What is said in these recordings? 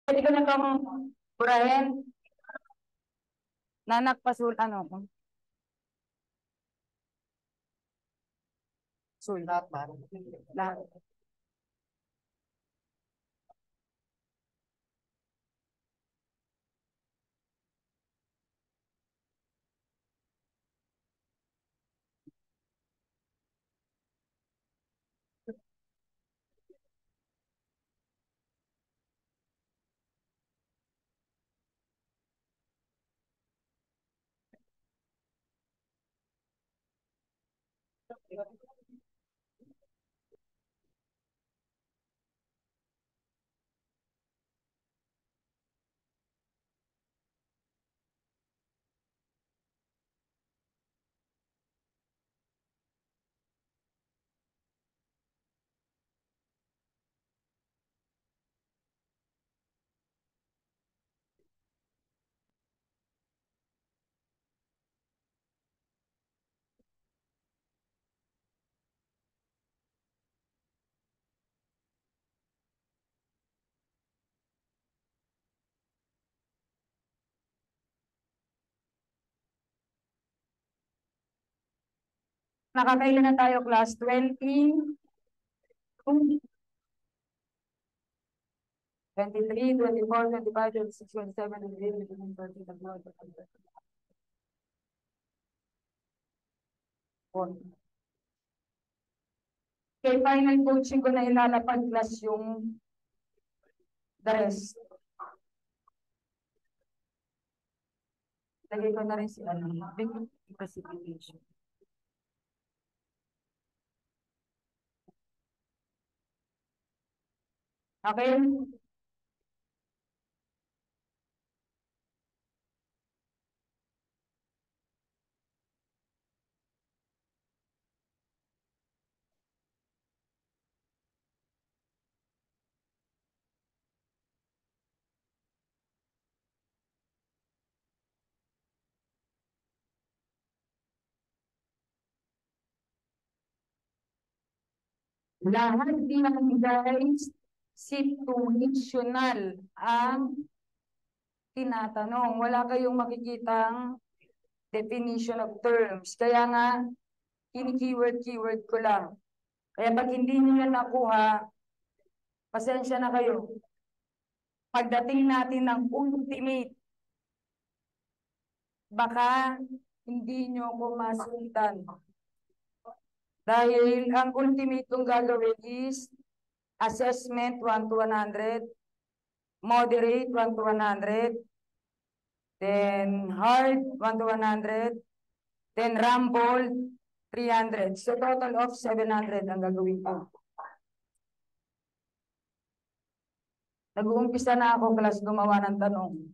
Pwede ko na itong burahin. Nanak pasul, ano ko? Sul. Lahat ba? Lahat. Nakakailan na tayo, class 20, 23, 24, 25, 26, 27, 28, 29, 30, 31, 32, 34. Kay final coaching ko na ilalapag class yung the rest. Lagay ko na rin si ano, big precipitation. Okay? Lahat din ng guys, situational ang tinatanong. Wala kayong makikitang definition of terms. Kaya nga, kini-keyword ko lang. Kaya pag hindi niyo yan nakuha, pasensya na kayo. Pagdating natin ng ultimate, baka hindi nyo ko masundan. Dahil ang ultimate kong gagawin is assessment 1 to 100, moderate 1 to 100, then hard 1 to 100, then rumble 300. So total of 700 ang gagawin ko. Nag-uumpisa na ako class gumawa ng tanong.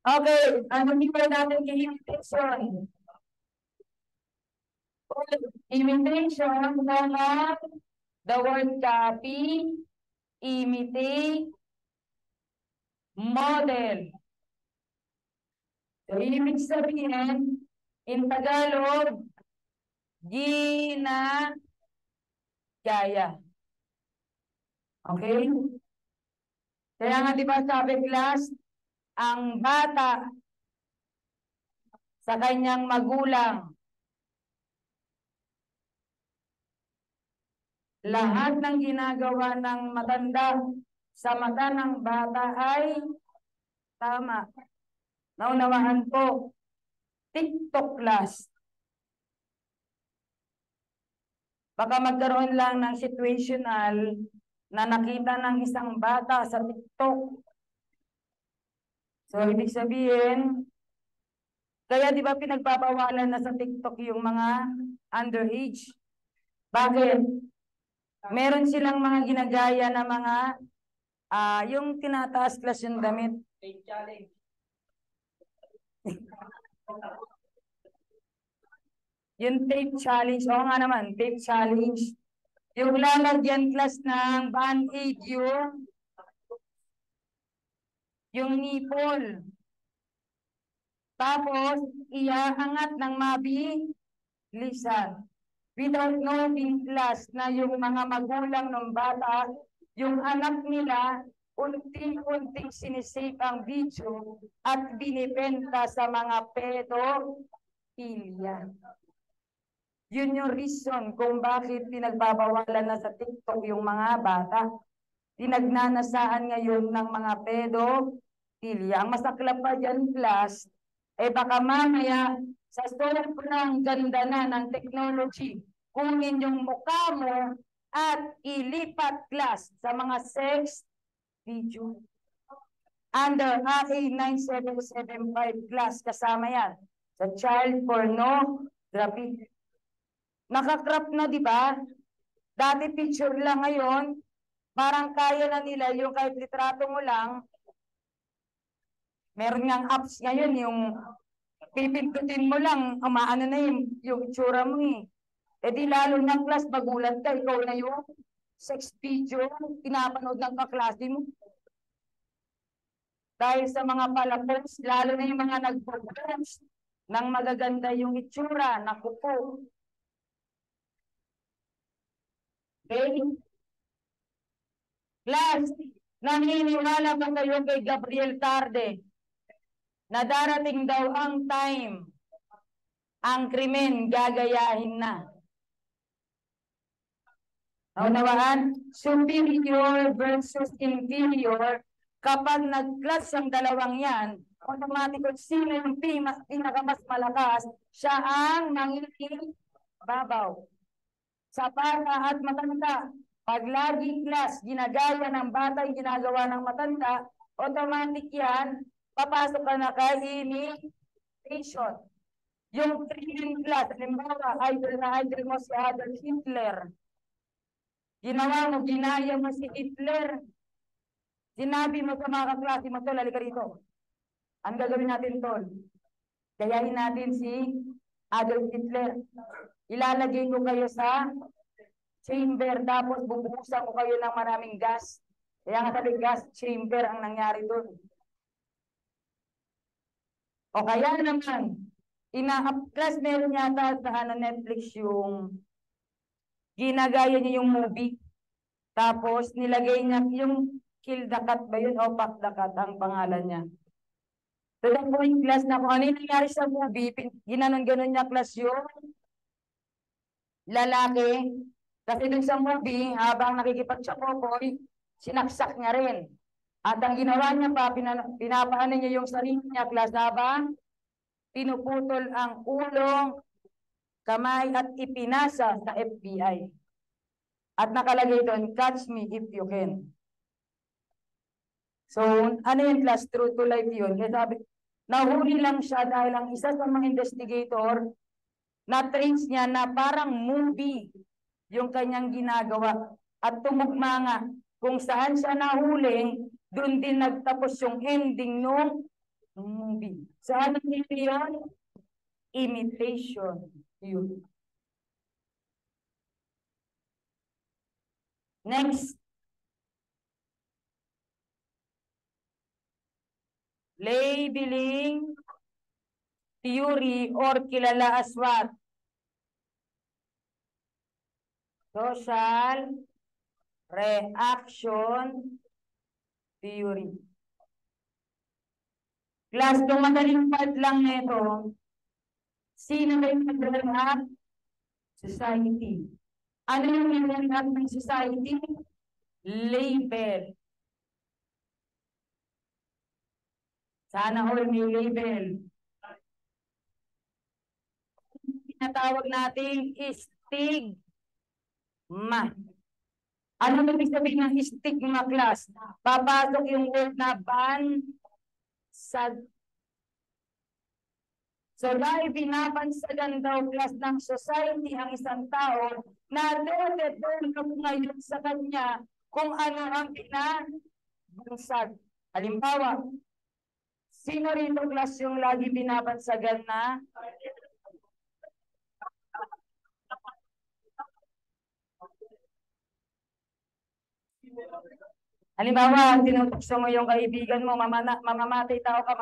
Okay, ano dito natin imitation? Imitation naman, the word copy, imitate, model. So, ibig sabihin, in Tagalog, ginagaya. Okay? Kaya nga di ba sabi class, ang bata sa kanyang magulang, lahat ng ginagawa ng matanda sa mata ng bata ay tama. Naunawaan po, TikTok class. Baka magkaroon lang ng situational na nakita ng isang bata sa TikTok. So, ibig sabihin, kaya di ba pinagpapawalan na sa TikTok yung mga underage? Bakit? Meron silang mga ginagaya na mga, yung tinataas class yung damit. Challenge. Yung tape challenge, oo nga naman, tape challenge. Yung lalagyan class ng band-aid yung nipple. Tapos, iaangat ng mabilisan. Without knowing class na yung mga magulang ng bata, yung anak nila, unti-unting sinisave ang video at binibenta sa mga pedophilia. Yun yung reason kung bakit pinagbabawalan na sa TikTok yung mga bata. Pinagnanasaan ngayon ng mga pedophilia. Ang masaklap pa dyan, class, baka mamaya sa sobrang ganda na ng technology, kunin yung mukha mo at ilipat, class, sa mga sex video. Under RA 9775, class, kasama yan sa child pornography. Nakakrap na, di ba? Dati picture lang, ngayon parang kaya na nila yung kahit litrato mo lang. Meron ngang apps ngayon, yung pipindutin mo lang, umaano na yung itsura mo eh. Di lalo na, class, magulat ka, ikaw na yung sex video, pinapanood ng kaklase mo. Dahil sa mga palapost, lalo na yung mga nag-post ng magaganda yung itsura, naku po. Okay? Class, naniniwala ba kayo kay Gabriel Tarde na darating daw ang time, ang krimen gagayahin na? Naunawaan? Superior versus inferior. Kapag nag-class ang dalawang yan, automatic sino yung pinakamas malakas, siya ang mangingin babaw. Sa bata at matanda, pag lagi, class, ginagaya ng bata yung ginagawa ng matanda, automatic yan, papasok ka na kay imitation. Yung training class, halimbawa, idol na idol mo si Adolf Hitler. Ginawa mo, ginaya mo si Hitler. Sinabi mo sa mga kaklase mo, tol, halika rito. Ang gagawin natin, tol? Gayahin natin si Adolf Hitler. Ilalagay ko kayo sa chamber, tapos bubuhusan ko kayo ng maraming gas. Kaya nga sabi, gas chamber ang nangyari doon. O kaya naman, class, meron yata sa Netflix yung ginagaya niya yung movie. Tapos nilagay niya yung Kill the Cat ba yun o Pack the Cat ang pangalan niya. So the point, class, na kung ano yung nangyari sa movie, ginanon-ganon niya, class, yung lalaki. Kasi dun sa movie, habang nakikipag-chapopoy, sinaksak niya rin. At ang ginawa niya pa, pinapaano niya yung sarili niya, class, habang pinuputol ang ulo, kamay at ipinasa sa FBI. At nakalagay doon, catch me if you can. So, ano yung class? True to life yun. Kaya sabi, nahuli lang siya dahil ang isa sa mga investigator, na-trace niya na parang movie yung kanyang ginagawa. At tumugma nga, kung saan siya nahuli, doon din nagtapos yung ending ng movie. So, ano yun? Imitation. Yun. Next. Labeling theory or kilala as what? Social reaction theory. Class, kung madaling part lang nito, sino ba yung nag-react? Society. Ano yung nag-react ng society? Label. Sana all may label. Tinatawag natin stigma. Ano ibig sabihin ng stigma, class? Papasok yung word na bansag. So dahil binabansagan daw, class, ng society ang isang tao, na develop ngayon sa kanya kung ano ang binabansag. Halimbawa, sino rito, class, yung lagi binabansagan na? Halimbawa, tinutokso mo yung kaibigan mo, mamamatay tao ka,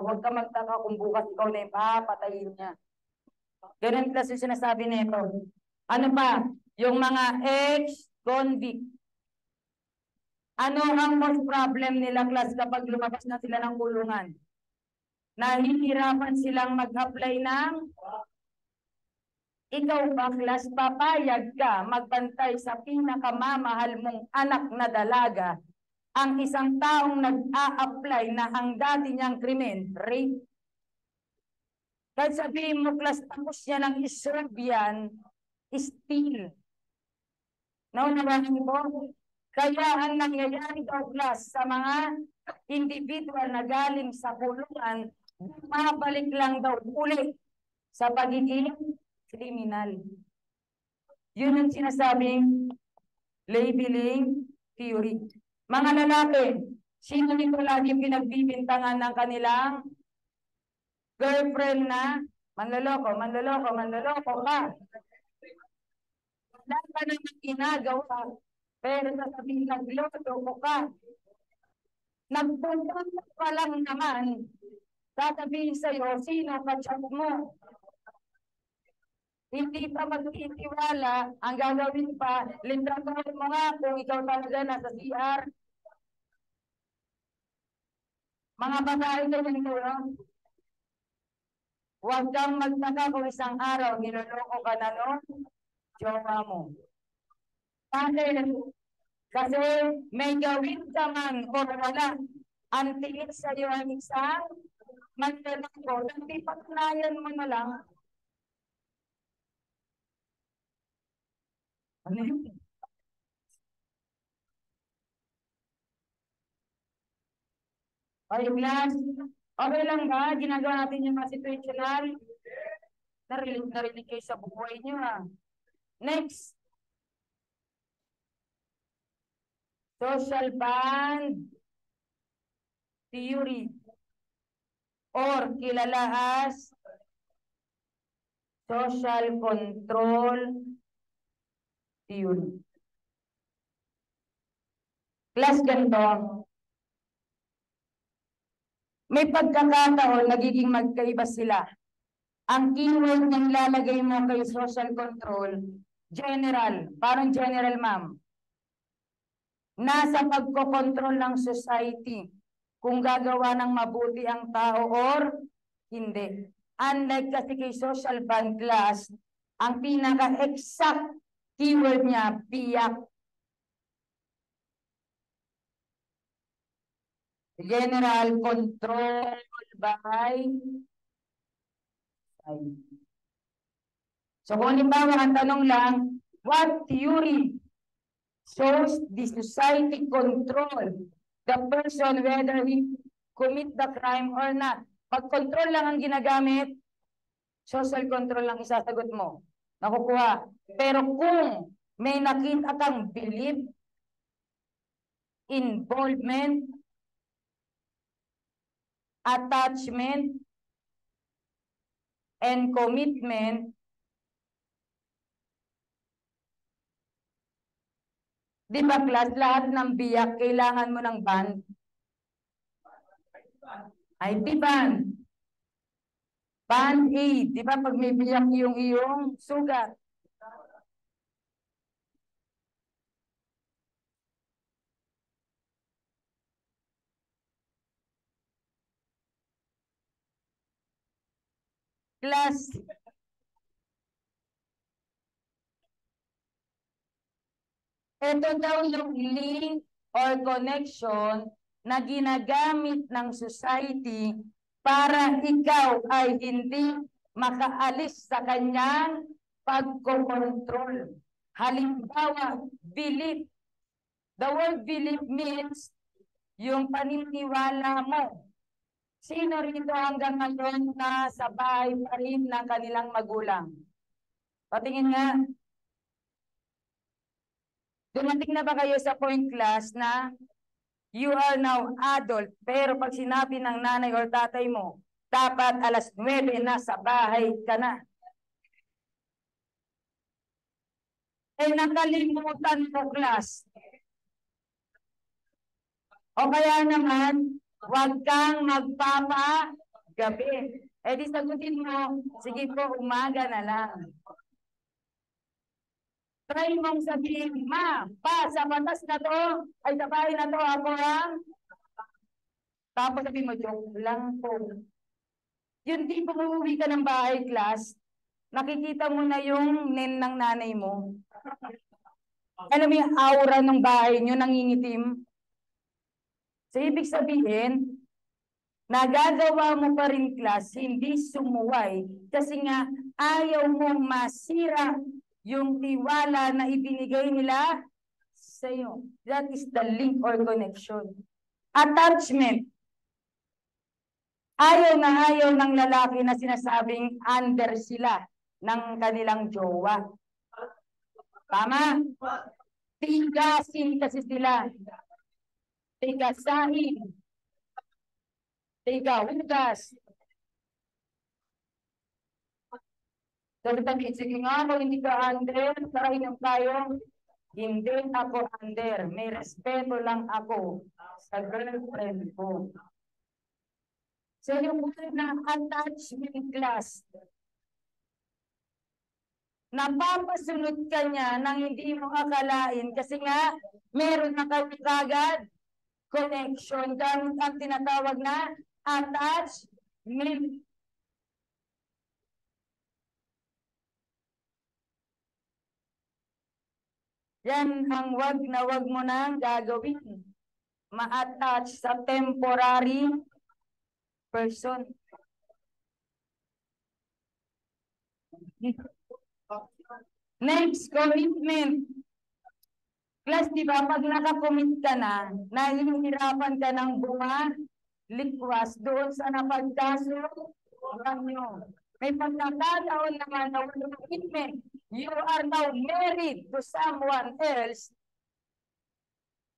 huwag ka magtaka kung bukas ikaw na yung papatayin niya. Ganun plus yung sinasabi nito. Ano pa? Yung mga ex-convict. Ano ang most problem nila, class, kapag lumabas na sila ng kulungan? Nahihirapan silang mag-apply ng ikaw ba, class, papayag ka magbantay sa pinakamamahal mong anak na dalaga ang isang taong nag-a-apply na ang dati niyang krimen, rape? Kahit sabihin mo, class, tapos niya ng iserve yan, still. Naunawanan mo? Kaya ang nangyayari daw, class, sa mga individual na galing sa kulungan, mabalik lang daw ulit sa pagiging kriminal. Yun ang sinasabing labeling theory. Mga lalaki, sino nito lagi pinagbibintangan ng kanilang girlfriend na manloloko ka. Wala ka naman ginagawa, pero sasabihin nagloloko ka. Nagpunta pa lang naman, sasabihin sa'yo, sino ka-chat mo? Hindi pa magtitiwala, ang gagawin pa, lindraton mo nga kung ikaw talaga nasa CR. Mga babae na yun, huwag kang magtaka kung isang araw niloloko ka na no, jowa mo. Kasi may gawin ka man o wala, ang tingin sa'yo ang isang manloloko, hindi patunayan mo na lang. Ano yun? Ay, class. Okay lang ba? Ginagawa natin yung mga situational. Narinig kayo sa buhay nyo, ha? Next. Social band theory. Or kilala as social control theory. Class, ganito. May pagkakataon, nagiging magkaiba sila. Ang keyword na nilalagay mo kay social control, general, parang general, ma'am. Nasa pagkokontrol ng society, kung gagawa ng mabuti ang tao or hindi. Unlike kasi kay social band class, ang pinaka-exact keyword niya, biyak. General control by so kung halimbawa ang tanong lang, what theory shows the society control the person whether he commit the crime or not? Pag control lang ang ginagamit, social control lang isasagot mo. Nakukuha. Pero kung may nakita kang belief, involvement, attachment, and commitment, di ba class, lahat ng biyak kailangan mo ng band? ID band. Band aid, di ba pag may biyak yung iyong sugat? Class, ito daw yung link or connection na ginagamit ng society para ikaw ay hindi makaalis sa kanyang pagkokontrol. Halimbawa, belief. The word belief means yung paniniwala mo. Sino rito hanggang ngayon na sa bahay pa rin ng kanilang magulang? Patingin nga. Dumating na ba kayo sa point class na you are now adult, pero pag sinabi ng nanay or tatay mo, dapat alas 9 na sa bahay ka na. Eh nakalimutan mo class. O kaya naman, huwag kang magpapagabi. Eh di sagutin mo, sige po, umaga na lang. Try mong sabihin, ma, pa, sa batas na to, ay sa bahay na to, ako lang. Tapos sabihin mo, joke lang po. Yun di kung umuwi ka ng bahay class, nakikita mo na yung nen ng nanay mo. Alam mo yung aura ng bahay nyo, nangingitim. So, ibig sabihin, nagagawa mo pa rin class, hindi sumuway. Kasi nga, ayaw mong masira yung tiwala na ibinigay nila sa iyo. That is the link or connection. Attachment. Ayaw ng lalaki na sinasabing under sila ng kanilang jowa. Tama? Tigasin kasi sila. Tigasahin. Tigahugas. Sabi, sige nga, kung hindi ka under, tarahin tayo. Hindi ako under. May respeto lang ako sa girlfriend ko. So, yung word na attachment class, napapasunod ka niya nang hindi mo akalain kasi nga, meron na kayo kagad connection. Gamit ang tinatawag na attachment. Yan ang wag na wag mo nang gagawin. Ma-attach sa temporary person. Next, commitment. Plus, di ba, pag nakakommit ka na, nahihirapan ka ng bumalikwas doon sa napagkaso nyo. May pagkakataon naman na walang commitment. You are now married to someone else.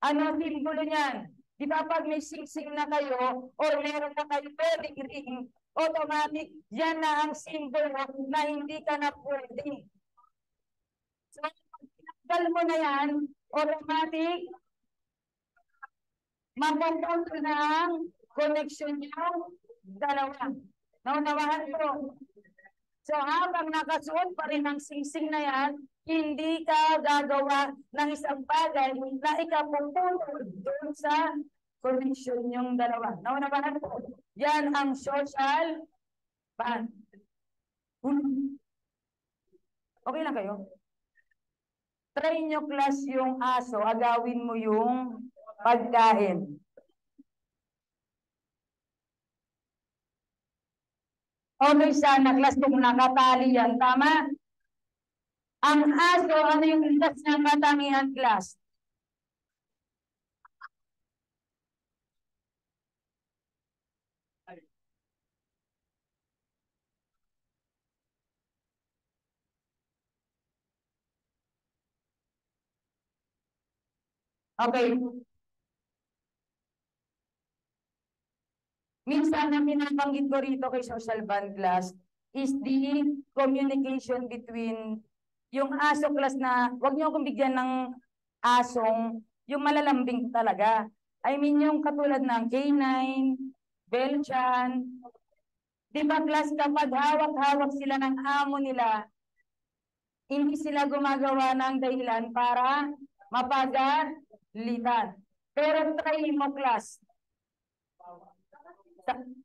Ano simbolo niyan? Di ba pag may singsing na kayo or meron na kayo wedding ring, automatic, yan na ang simbolo na hindi ka na pwede. So, pag mo na yan, automatic, mapupunto na ang connection nyo dalawa. Naunawahan ko. So, habang nakasuot pa rin ang singsing na yan, hindi ka gagawa ng isang bagay na ikapupunto doon sa connection yung dalawa. Naunawahan ko. Yan ang social bond. Okay lang kayo? Try nyo class yung aso, agawin mo yung pagkain. Okay sana, class kung nakatali yan. Tama? Ang aso, ano yung likas ng katangian, class? Okay. Minsan na pinabanggit ko rito kay social band class is the communication between yung aso class na, wag niyo akong bigyan ng asong, yung malalambing talaga. I mean yung katulad ng K9, Belchan. Di ba class kapag hawak-hawak sila ng amo nila, hindi sila gumagawa ng dahilan para mapagalitan. Pero try mo class,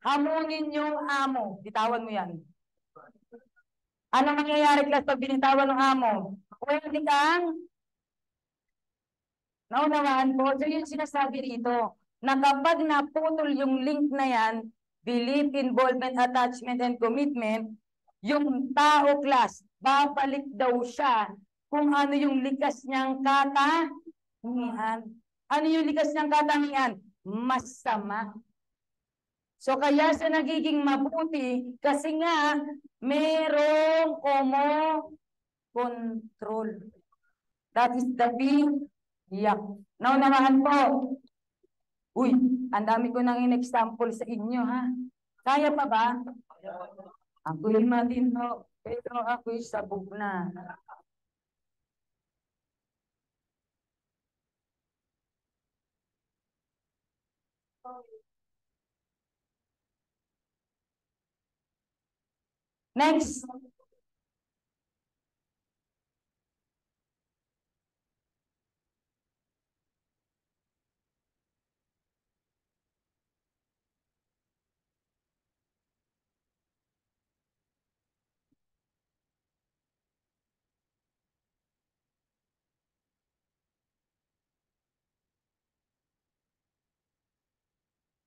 hamunin yung amo. Bitawan mo yan. Ano mangyayari class pag binitawan ng amo? Pwede kang naunawaan po. So yung sinasabi rito, na kapag naputol yung link na yan, belief, involvement, attachment, and commitment, yung tao class, babalik daw siya kung ano yung likas niyang katangian. Ano yung likas niyang katangian? Masama. So kaya sa nagiging mabuti, kasi nga merong control. That is the big yak. Naunawahan po. Uy, ang dami ko nang in-example sa inyo, ha? Kaya pa ba? Ako'y matino, pero ako'y sabog na. Next.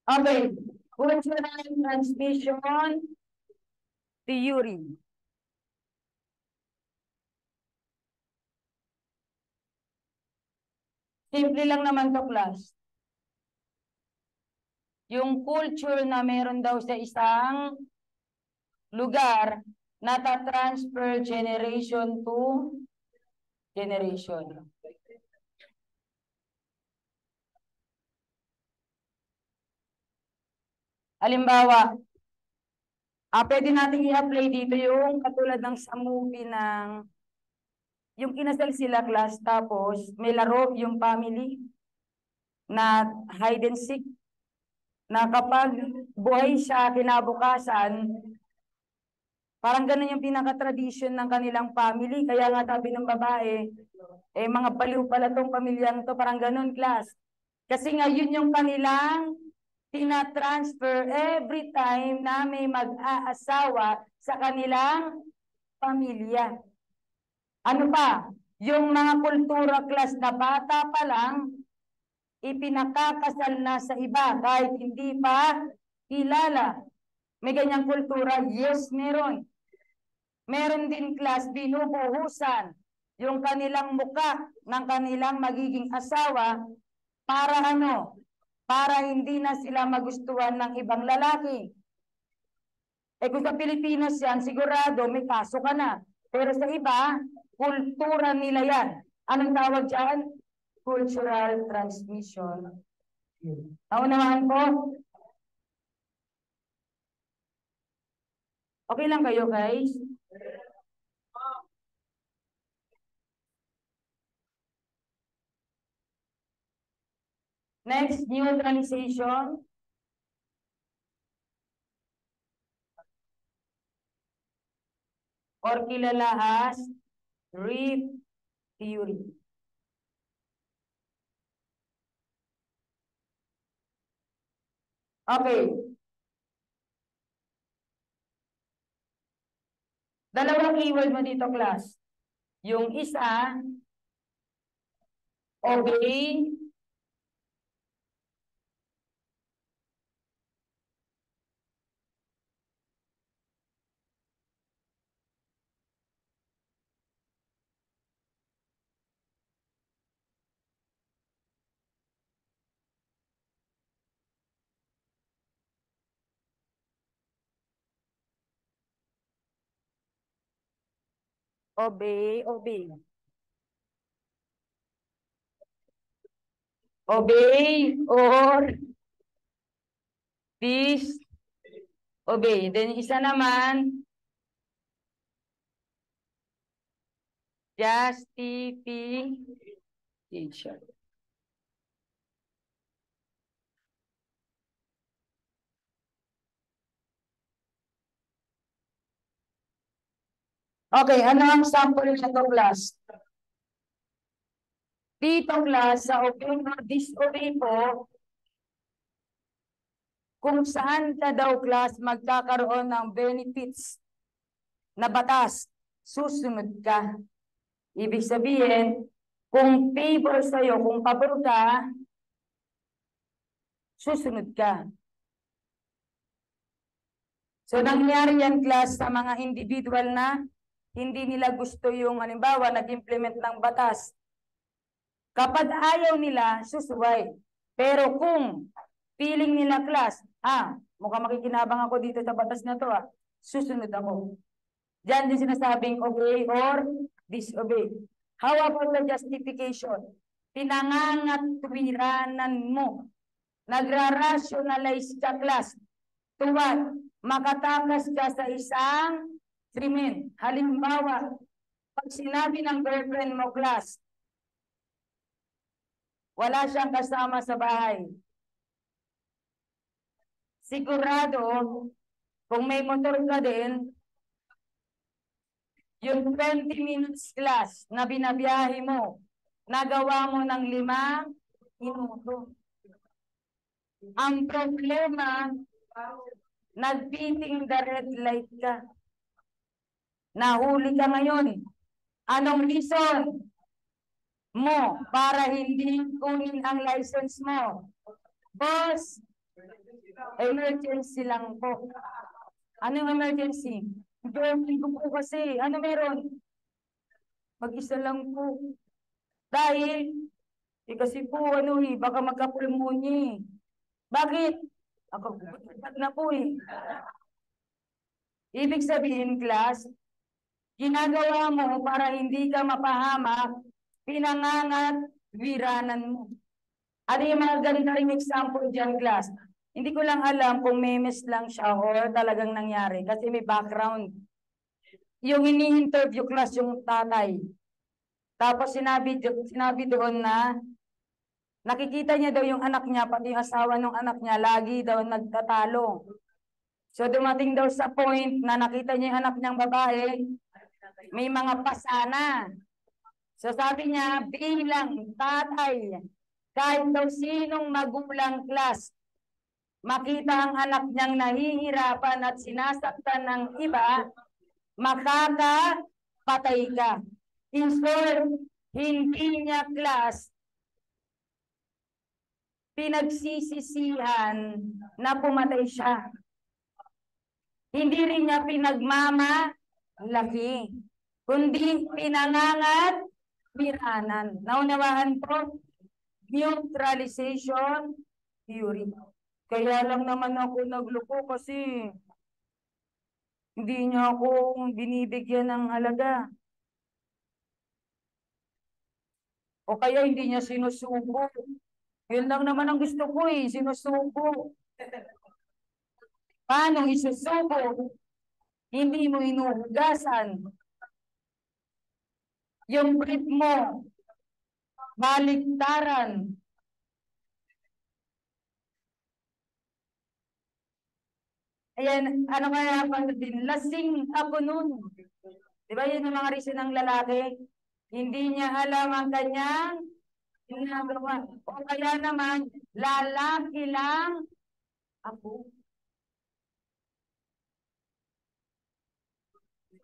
Okay. Cultural transmission theory. Simple lang naman to, class. Yung culture na meron daw sa isang lugar, nata-transfer generation to generation. Halimbawa, pwede natin i-apply dito yung katulad ng sa movie ng yung kinasal sila, class, tapos may laro yung family na hide and seek, na kapag buhay siya kinabukasan, parang ganun yung pinaka-tradition ng kanilang family. Kaya nga sabi ng babae, mga baliw pala tong pamilyang to, parang ganun, class. Kasi nga yun yung kanilang tina-transfer every time na may mag-aasawa sa kanilang pamilya. Ano pa? Yung mga kultura, class, na bata pa lang, ipinakakasal na sa iba kahit hindi pa kilala. May ganyang kultura? Yes, meron. Meron din, class, binubuhusan yung kanilang muka ng kanilang magiging asawa para ano? Para hindi na sila magustuhan ng ibang lalaki. Kung sa Pilipinas yan, sigurado may kaso ka na. Pero sa iba, kultura nila yan. Anong tawag dyan? Cultural transmission. Naunahan po? Okay lang kayo, guys? Next, neutralization. Or kilala as Reef theory. Okay. Dalawang keyword mo dito, class. Yung isa, obey. Obey, obey. Obey or disobey. Then isa naman, justification. Okay, ano ang sample nito, class? Dito, class, sa obey or disobey po, kung saan ka daw, class, magkakaroon ng benefits na batas, susunod ka. Ibig sabihin, kung favor sa'yo, kung pabor ka, susunod ka. So, nangyari yan, class, sa mga individual na hindi nila gusto yung, halimbawa, nag-implement ng batas. Kapag ayaw nila, susuway. Pero kung feeling nila, class, mukhang makikinabang ako dito sa batas na to, susunod ako. Diyan din sinasabing obey or disobey. How about the justification? Pinangangatwiranan mo. Nagra-rationalize ka, class. To what? Makatakas ka sa isang krimen. Halimbawa, pag sinabi ng girlfriend mo, class, wala siyang kasama sa bahay. Sigurado, kung may motor ka din, Yung 20 minutes class na binabiyahe mo, nagawa mo ng 5 minuto. Ang problema, nagbiting the red light ka. Nahuli ka ngayon. Anong reason mo para hindi kunin ang license mo? Boss, emergency lang po. Anong emergency? Hindi ko po kasi. Ano meron? Mag-isa lang po. Dahil, kasi po, baka magka-pulmonya. Bakit? Ako, na po eh. Ibig sabihin, class, ginagawa mo para hindi ka mapahamak, pinangangat, wiranan mo. Ano yung mga ganitong example dyan, class? Hindi ko lang alam kung memes lang siya or talagang nangyari kasi may background. Yung ini-interview class yung tatay. Tapos sinabi doon na nakikita niya daw yung anak niya, pati yung asawa ng anak niya, lagi daw nagtatalo. So dumating daw sa point na nakita niya yung anak niyang babae, may mga pasana. So sabi niya, bilang tatay, kahit daw sinong magulang class, makita ang anak niyang nahihirapan at sinasaktan ng iba, makakapatay ka. In short, hindi niya class pinagsisisihan na pumatay siya. Hindi rin niya pinagmamalaki, kundi pinangangat, wiranan. Naunawahan po? Neutralization theory. Kaya lang naman ako nagloko kasi hindi niya ako binibigyan ng halaga. O kaya hindi niya sinusubo. Yun lang naman ang gusto ko eh, sinusubo. Paano isusubo? Hindi mo inuhugasan. Yung brief mo, baliktaran. Ayan, ano kaya pang din? Lasing ako nun. Di ba yun ang mga reason ng lalaki? Hindi niya alam ang kanyang ginagawa. O kaya naman, lalaki lang ako.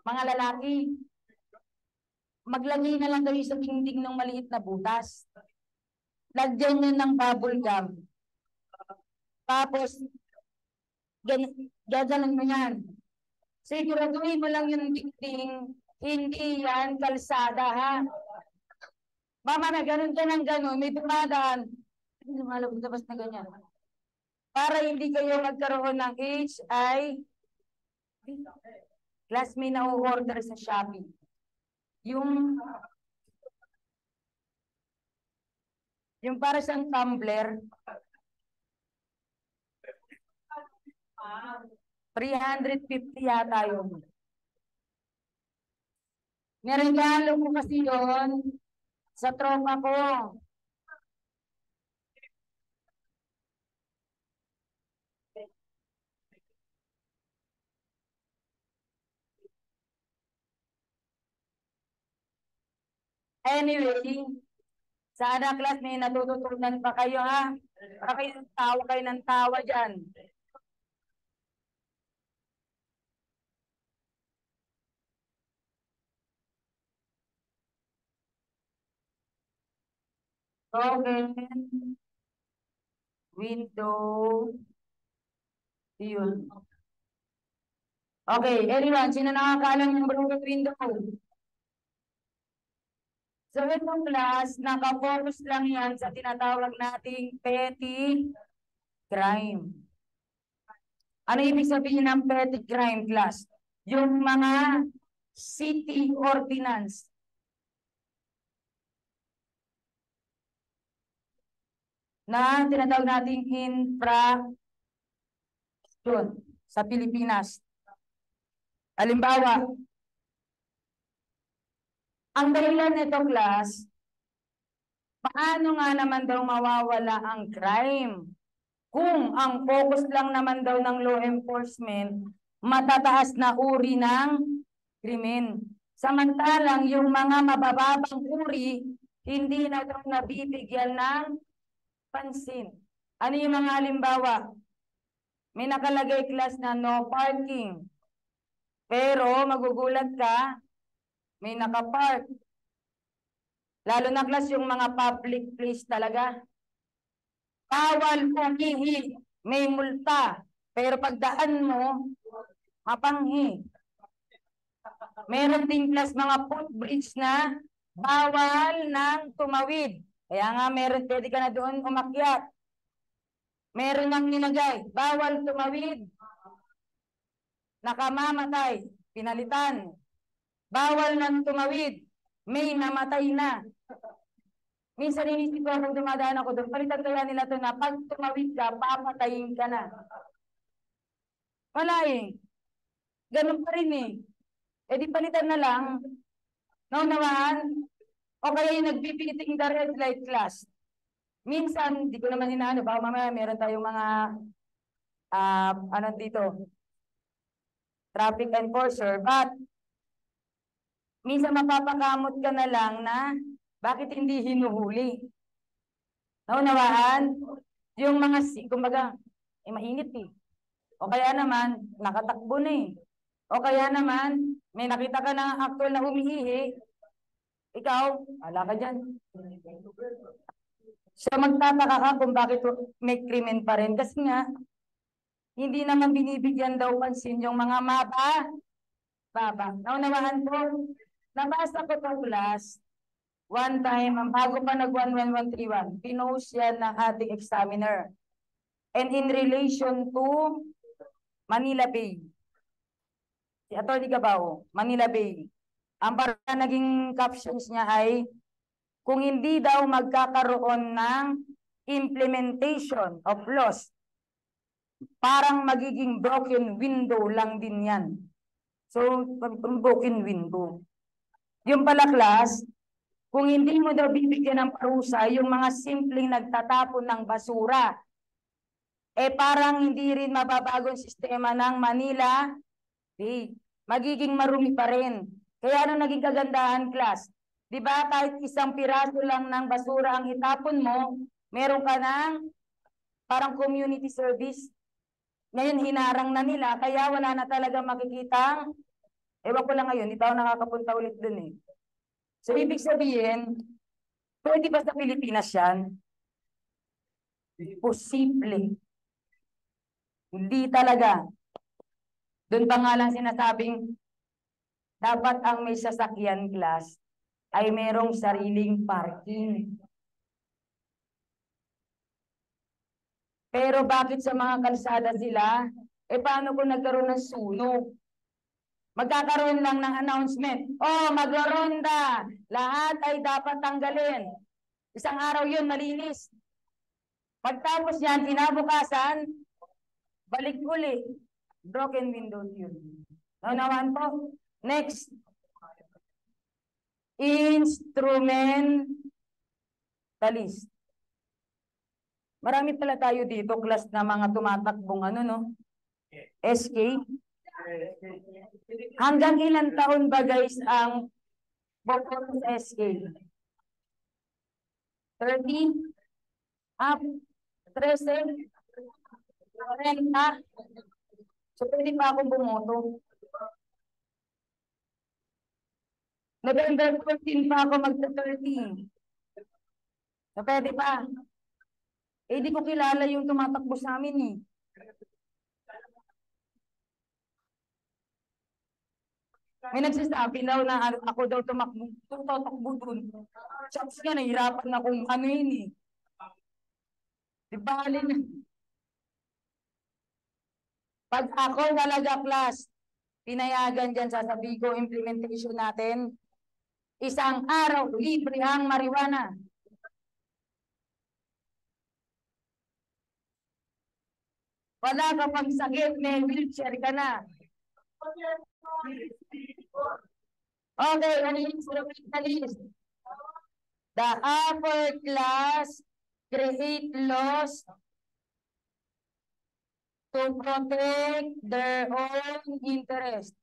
Mga lalaki, maglagay na lang kayo sa dingding ng maliit na butas. Lagyan nyo ng bubble gum. Tapos, gagalan mo yan. Siguraduhin mo lang yung dingding, hindi yan kalsada ha. Mama na ganun ka ng ganun, may dumadaan. Hindi lumalabas labas na ganyan. Para hindi kayo magkaroon ng HIV. Class may na-order sa Shopee. Yung para siyang tumbler, 350 yata yun. Niregalo ko kasi yun sa tropa ko. Anyway, sana class may natututunan pa kayo ha. Para kayo ng tawa dyan. Okay. Window. Yun. Okay, everyone, sino nakakaalam ng broken window? So, itong class, nakafocus lang yan sa tinatawag nating petty crime. Ano ibig sabihin ng petty crime, class? Yung mga city ordinance. Na tinatawag nating infraction sa Pilipinas. Halimbawa, ang dahilan nito, class, paano nga naman daw mawawala ang crime? Kung ang focus lang naman daw ng law enforcement, matataas na uri ng krimen. Samantalang yung mga mabababang uri, hindi na daw nabibigyan ng pansin. Ano yung mga halimbawa? May nakalagay class na no parking. Pero magugulat ka, may nakapark. Lalo na class yung mga public place talaga. Bawal umihi, may multa. Pero pagdaan mo, mapanghi. Meron din class mga footbridge na bawal nang tumawid. Kaya nga meron, pwede ka na doon umakyat. Meron nang nilagay, bawal tumawid. Nakamamatay, pinalitan. Bawal nang tumawid, may namatay na. Minsan inisip ko kung dumadaan ako doon, palitan kaya nila to na pag tumawid ka, papatayin ka na. Wala eh. Ganun pa rin eh. E di palitan na lang. Naunawaan? O kaya yung nagbibiting the red light class. Minsan, di ko naman hinaano, baka mamaya meron tayong mga ano dito, traffic enforcer, but minsan mapapakamot ka na lang na bakit hindi hinuhuli. Naunawaan? Yung mga, kumbaga, mainit eh. O kaya naman, nakatakbo na eh. O kaya naman, may nakita ka na actual na humihihi, ikaw, wala ka dyan. So magtataka ka kung bakit may krimen pa rin. Kasi nga, hindi naman binibigyan daw pansin yung mga baba. Naunawaan po, nabasa ko to class, one time, bago pa nag-11131, pinost yan ng ating examiner. And in relation to Manila Bay. Si Atty. Gabao, Manila Bay. Ang parang naging captions niya ay, kung hindi daw magkakaroon ng implementation of laws, parang magiging broken window lang din yan. So, broken window. Yung pala class, kung hindi mo daw bibigyan ng parusa yung mga simpleng nagtatapon ng basura, eh parang hindi rin mababago ang sistema ng Manila Bay. Magiging marumi pa rin. Kaya ano naging kagandahan, class? Di ba kahit isang piraso lang ng basura ang itapon mo, meron ka ng parang community service. Ngayon hinarang na nila, kaya wala na talaga makikitang, ewan ko lang ngayon, hindi pa ako nakakapunta ulit dun eh. So ibig sabihin, pwede ba sa Pilipinas yan? Posible. Hindi talaga. Doon pa nga lang sinasabing, dapat ang may sasakyan, class, ay merong sariling parking. Pero bakit sa mga kalsada sila? Eh paano kung nagkaroon ng sunog? Magkakaroon lang ng announcement. Oh, magroronda. Lahat ay dapat tanggalin. Isang araw yun, malinis. Pagtapos yan, kinabukasan, balik uli. Broken windows yun. Naunawan po. Next. Instrumentalist. Marami pala tayo dito, class na mga tumatakbong ano, no? SK. Hanggang ilang taon ba guys ang bukod sa SK? 30? Up? 13? 40? So pwede pa akong bumoto. November 14 pa ako magta-30. So pwede pa. Eh di ko kilala yung tumatakbo sa amin eh. May nagsasabi daw na ako daw tumatakbo dun. Shops nga, nahirapan na kung ano yun eh. Di ba alin? Pag ako talaga class, pinayagan dyan, sasabihin ko implementation natin, isang araw, libre ang marijuana. Wala ka pang sakit, may wheelchair ka na. Okay, ano yung instrumentalist? The upper class create laws to protect their own interest.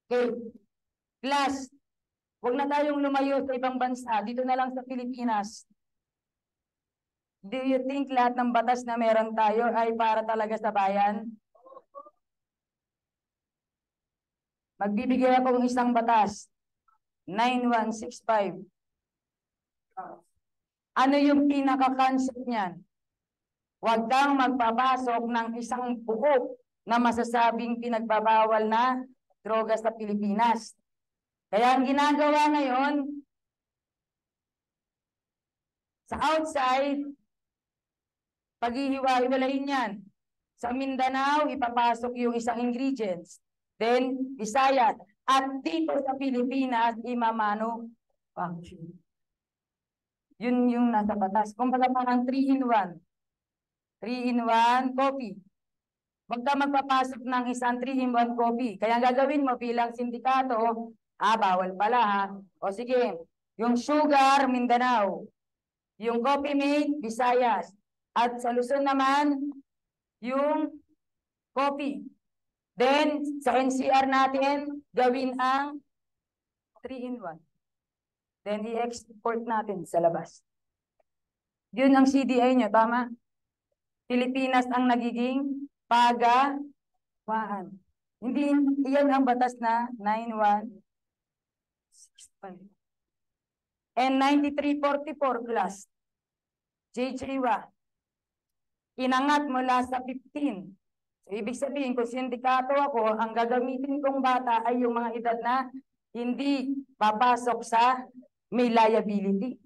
Okay. Class, huwag na tayong lumayo sa ibang bansa. Dito na lang sa Pilipinas. Do you think lahat ng batas na meron tayo ay para talaga sa bayan? Magbibigay ako ng isang batas. 9165. Ano yung pinaka-concept niyan? Huwag kang magpapasok ng isang buko na masasabing pinagbabawal na droga sa Pilipinas. Kaya ang ginagawa ngayon, sa outside, paghihiwa-hiwalayin yan. Sa Mindanao, ipapasok yung isang ingredients. Then, Visayas. At dito sa Pilipinas, imamano-function. Yun yung nasa batas. Kung baga parang 3-in-1. 3-in-1 coffee. Huwag ka magpapasok ng isang 3-in-1 coffee. Kaya gagawin mo bilang sindikato, bawal pala ha. O sige, yung sugar, Mindanao. Yung Coffee Mate, Visayas. At sa Luzon naman, yung coffee. Then, sa NCR natin, gawin ang 3-in-1. Then, i-export natin sa labas. Yun ang CDA nyo, tama? Pilipinas ang nagiging pagawaan. Hindi, iyan ang batas na 9165. And 9344 class. J.J.W. Inangat mula sa 15. So, ibig sabihin, kung sindikato ako, ang gagamitin kong bata ay yung mga edad na hindi papasok sa may liability.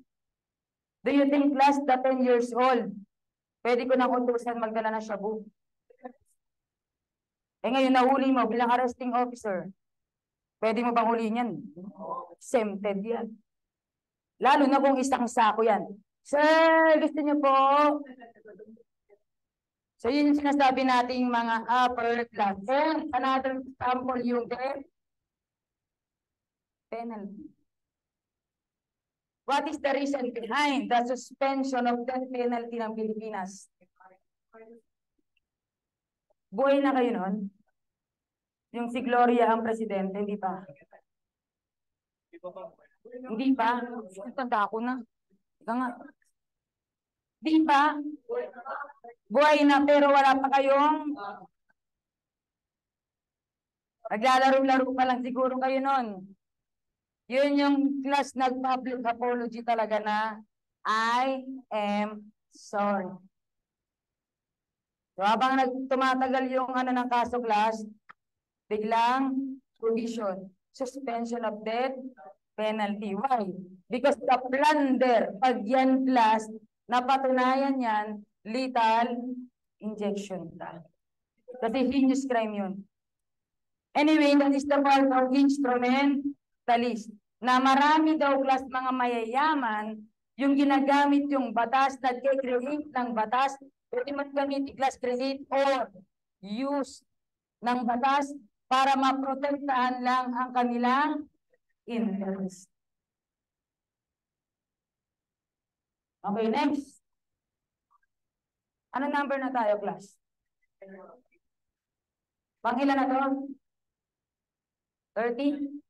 Do you think class na 10 years old, pwede ko nang utusan magdala ng shabu? Ngayon nahuli mo bilang arresting officer, pwede mo bang huliin yan? Exempted yan. Lalo na kung isang sako yan. Sir, gusto niyo po? So, yun yung sinasabi nating mga upper class. And another example yung death penalty. What is the reason behind the suspension of death penalty ng Pilipinas? Buhay na kayo nun? Yung si Gloria ang presidente, hindi pa? Hindi pa? Tanda ko na. Ika nga. Di ba? Buhay na pero wala pa kayong naglalaro-laro pa lang siguro kayo nun. Yun yung class nag-public apology talaga na I am sorry. So habang tumatagal yung ng kaso class, biglang provision, suspension of death penalty. Why? Because the plunder, pag yan class, napatunayan yan, lethal injection. Kasi heinous crime yun. Anyway, that is the part of instrumentalist. Na marami daw class mga mayayaman, yung ginagamit yung batas, nag-create ng batas, pwede mag-gamit class create or use ng batas para maprotektahan lang ang kanilang interest. Okay, next. Ano number na tayo, class? Pangilan na to? 30?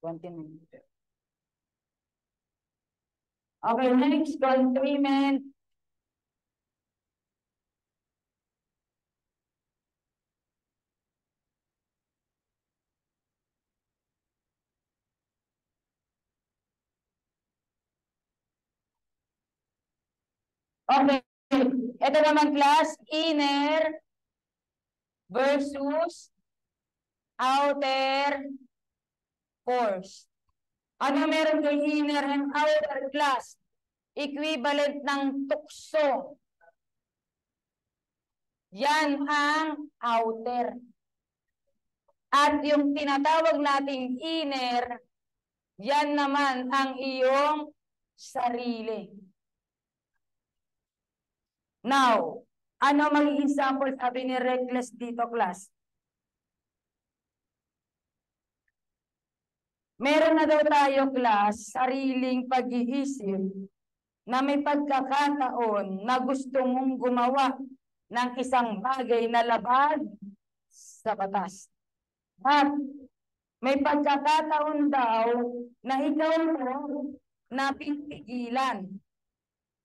29. Okay, next, countrymen. Okay, ito naman class, inner versus outer force. Ano meron kay inner and outer class? Equivalent ng tukso. Yan ang outer. At yung tinatawag nating inner, yan naman ang iyong sarili. Now, ano magiging sample sabi ni Reckless dito, class? Meron na daw tayo, class, sariling pag-iisip na may pagkakataon na gusto mong gumawa ng isang bagay na labag sa batas. At may pagkakataon daw na ikaw mo napipigilan,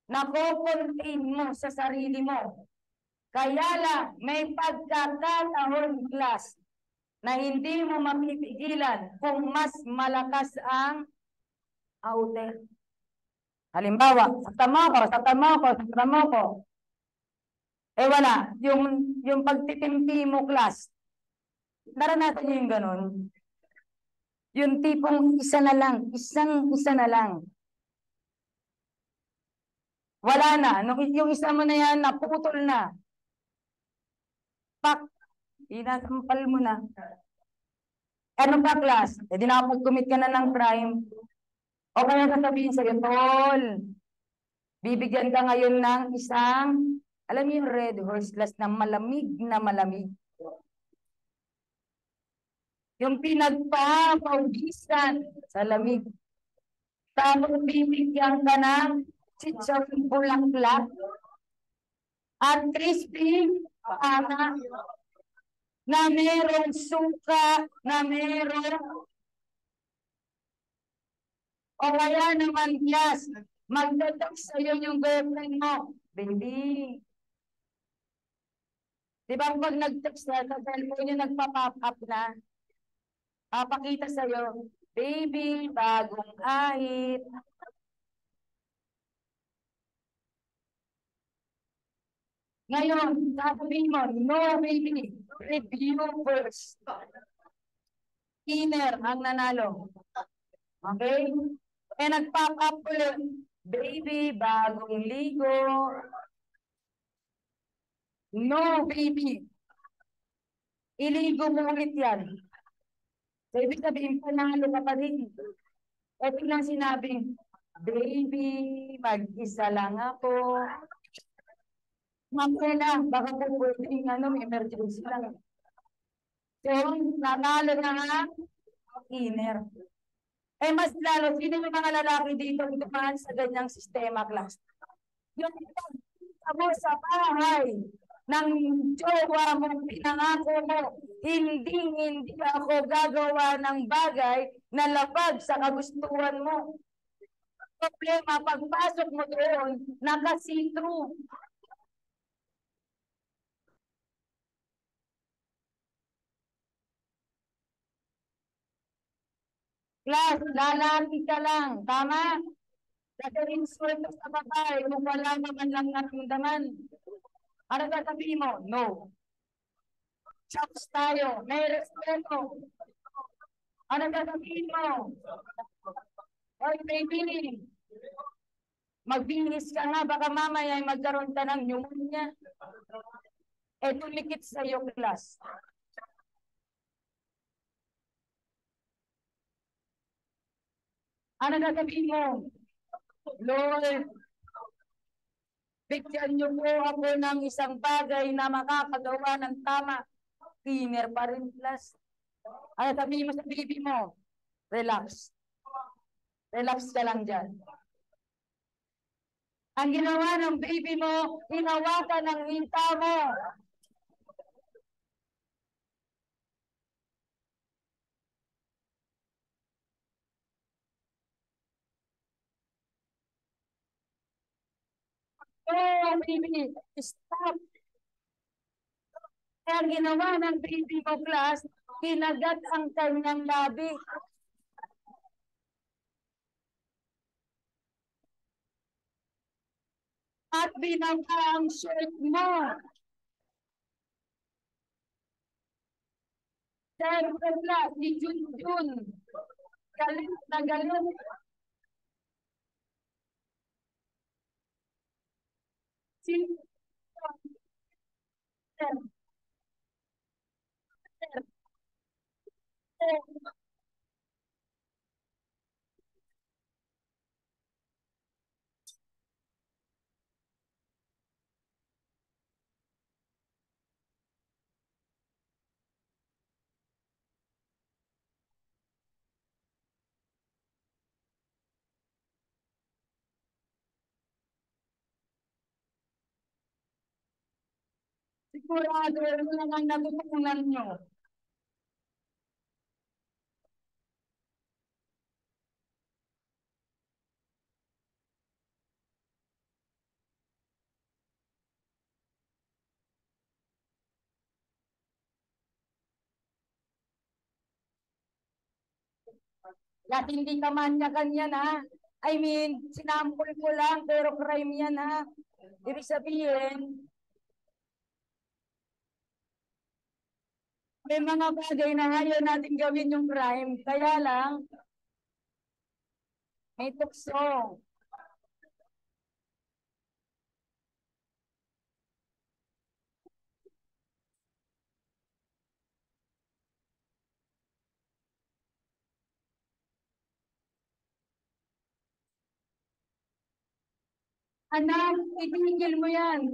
nakokontain mo sa sarili mo. Kaya lang, may pagkakataon, class, na hindi mo mapipigilan kung mas malakas ang outer. Halimbawa, saktan mo ako, saktan mo ako, saktan mo ako. Eh wala, yung pagtitimpi mo, class, naranasan niyo yung ganun. Yung tipong isa na lang, isa na lang. Wala na, yung isa mo na yan, naputol na. Pak, inasampal mo na. Ano pa, class? Eh di nakapag-commit ka na ng crime. O kaya sasabihin sa'yo, tol, bibigyan ka ngayon ng isang, alam niyo yung red horse class na malamig na malamig. Yung pinagpapaugisan sa lamig. Tapos bibigyan ka ng chicharon bulaklak at crispy na merong suka, na merong o kaya naman class, magdadag sa'yo yung girlfriend mo. Baby. Di ba pag nag-text na, sa cellphone niya nagpa-pop up na, papakita sa'yo, baby, bagong ahit. Ngayon, sasabihin mo, no baby, review first. Inner ang nanalo. Okay? Eh nag-pop up ulit, baby, bagong ligo. No baby. Iligo mo ulit yan. So, ibig sabihin, panalo ka pa rin. Ito lang sinabing, baby, mag-isa lang ako. Mamaya na, baka po pwedeng may emergency lang. So, nanalo na nga, inner. Eh, mas lalo, sino yung mga lalaki dito dumaan sa ganyang sistema, class? Yung mo sa bahay ng jowa mong pinangako mo, hindi ako gagawa ng bagay na labag sa kagustuhan mo. Problema, pagpasok mo doon, naka-see-through. Class, lalaki ka lang, tama? Nag-insult sa babae kung wala naman lang naramdaman. Ano sasabihin mo? No. Chops tayo. May respeto. Ano sasabihin mo? Oy, baby, magbihis ka nga, baka mamaya ay magkaroon ka ng pneumonia. Eh, tumikit sa iyo, class. Ano sasabihin mo? Lord, bigyan niyo po ako ng isang bagay na makakagawa ng tama. Tiner pa rin, class. Ano sabihin mo sa baby mo? Relax. Relax ka lang dyan. Ang ginawa ng baby mo, hinawakan ng hinta mo. Oh, baby, stop. Kaya ang ginawa ng baby mo, class, kinagat ang kanyang labi. At binangka ang shirt mo. Siyempre, class, si Junjun. Galit na galit. Si Sigurado, ano lang ang natutunan nyo? At hindi ka manya-kanya na. I mean, sinampol ko lang, pero crime yan ha. Ibig sabihin, may mga bagay na ayaw natin gawin yung crime. Kaya lang, may tukso. Anak, itigil mo yan.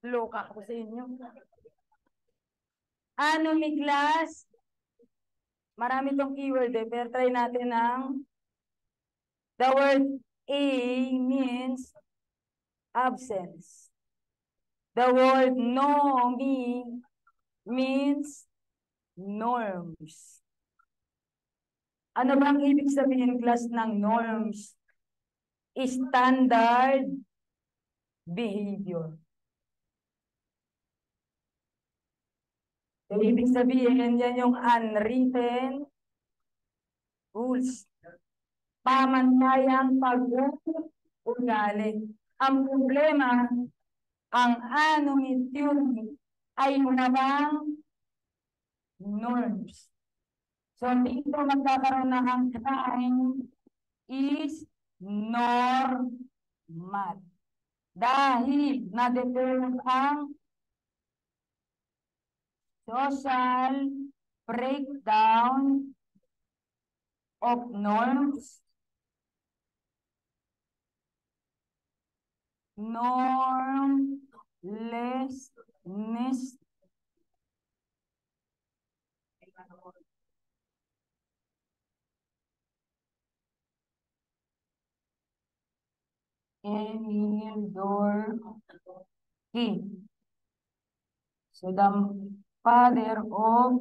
Loka ako sa inyo. Ano ni class? Marami tong keyword eh, pero try natin ang the word A means absence. The word no means norms. Ano bang ibig sabihin class ng norms? Standard behavior. So, ibig sabihin yan yung unwritten rules. Pamantayang pag-uugali. Ang problema, ang anong theory ay namang norms. So, dito magkakaroon na ang crime is normal. Dahil na-develop ang social breakdown of norms, normlessness, Emil Durkheim. So the father of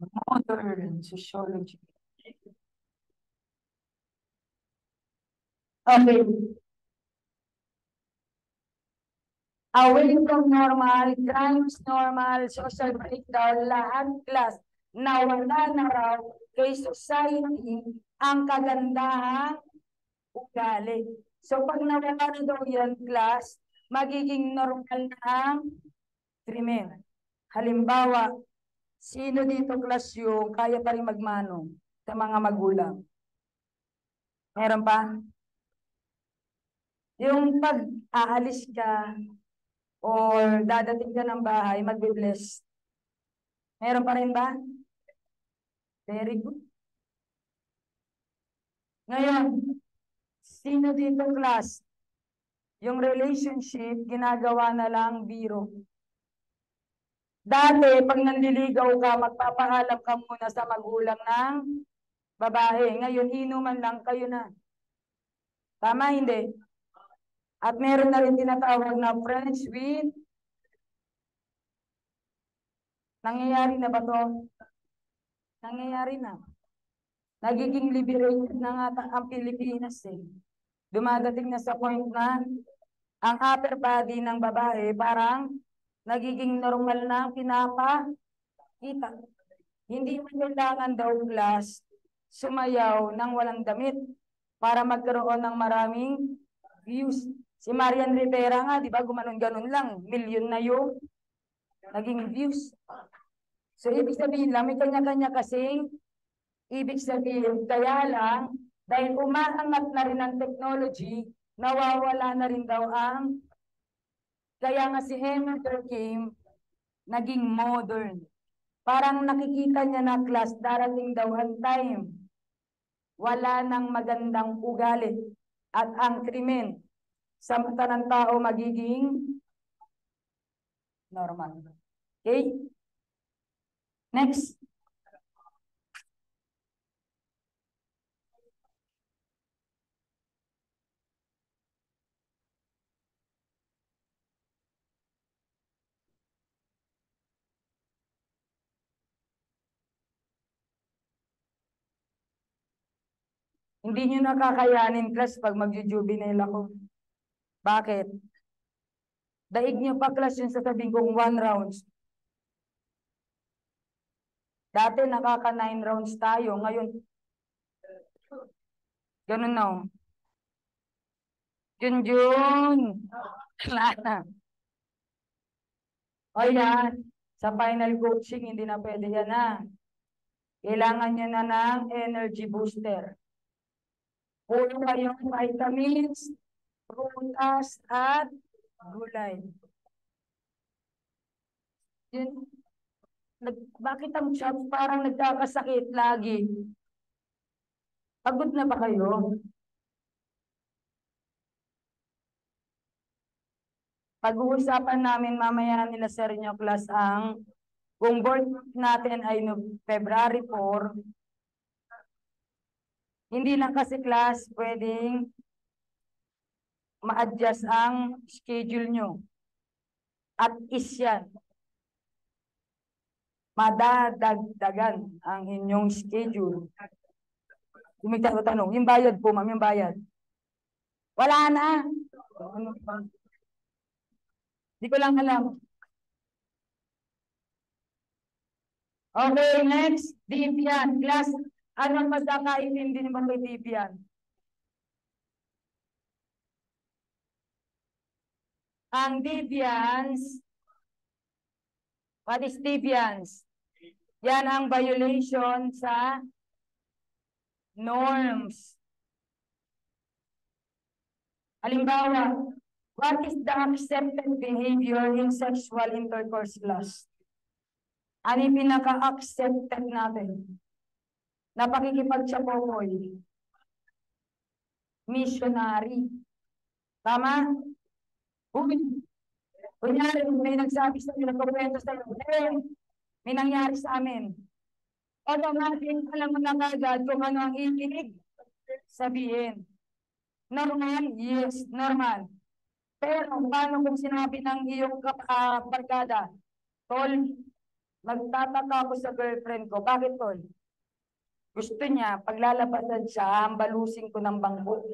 modern sociology. Okay. Away from normal, crimes normal, social breakdown, lahat class, nawala na raw kay society ang kagandahang ugali. So pag nawala na daw yan class, magiging normal na ang krimen. Halimbawa, sino dito class yung kaya pa rin magmano sa mga magulang? Meron pa? Yung pag aalis ka or dadating ka ng bahay, magbe-bless. Meron pa rin ba? Very good. Ngayon, sino dito class? Yung relationship, ginagawa na lang biro. Dati, pag nanliligaw ka, magpapaalam ka muna sa magulang ng babae. Ngayon, inuman lang kayo na. Tama, hindi? At meron na rin tinatawag na friends with. Nangyayari na ba to? Nangyayari na. Nagiging liberated na nga ang Pilipinas eh. Dumadating na sa point na ang upper body ng babae parang nagiging normal na pinapakita. Hindi mo kailangan daw class sumayaw ng walang damit para magkaroon ng maraming views. Si Marian Rivera nga, di ba, gumanon-ganon lang, milyon na yung naging views. So, ibig sabihin lang, may kanya-kanya kasing ibig sabihin, kaya lang, dahil umaangat na rin ang technology, nawawala na rin daw ang, kaya nga si Emil Durkheim, naging modern. Parang nakikita niya na class, darating daw ang time wala nang magandang ugali at ang krimen sa mata ng tao magiging normal. Okay? Next. Hindi nyo nakakayanin, class, pag magjujuvenile ako. Bakit? Daig nyo pa, class, yung sasabihin kong 1 rounds. Dati nakaka 9 rounds tayo. Ngayon, ganun na. Junjun. Wala na. O yan, sa final coaching, hindi na pwede yan na. Kailangan nyo na ng energy booster. Puro kayong vitamins, prutas, at gulay. Yun, bakit ang chat parang nagkakasakit lagi? Pagod na ba kayo? Pag-uusapan namin mamaya nila sa inyo class ang kung board natin ay no February 4, hindi na kasi class pwedeng ma-adjust ang schedule nyo. At isyan, madadagdagan ang inyong schedule. Kumita ko tanong, yung bayad po ma'am, yung bayad. Wala na. Ano pa? Hindi ko lang alam. Okay, next. Deviant. Class, anong masakaintindi naman kay Deviant? Ang deviance, what is deviance? Yan ang violation sa norms. Halimbawa, what is the accepted behavior in sexual intercourse class? Ano yung pinaka-accepted natin? Na pakikipagtsapokoy. Missionary. Tama? Kunyari, may nagsabi sa amin, nagkukwento sa amin, may nangyari sa amin. Automatic, alam mo na kagad kung ano ang ikinig sabihin. Normal? Yes, normal. Pero paano kung sinabi ng iyong barkada, Tol, magtataka ako sa girlfriend ko. Bakit, Tol? Gusto niya, paglalabasan siya, ambalusin ko ng bangko.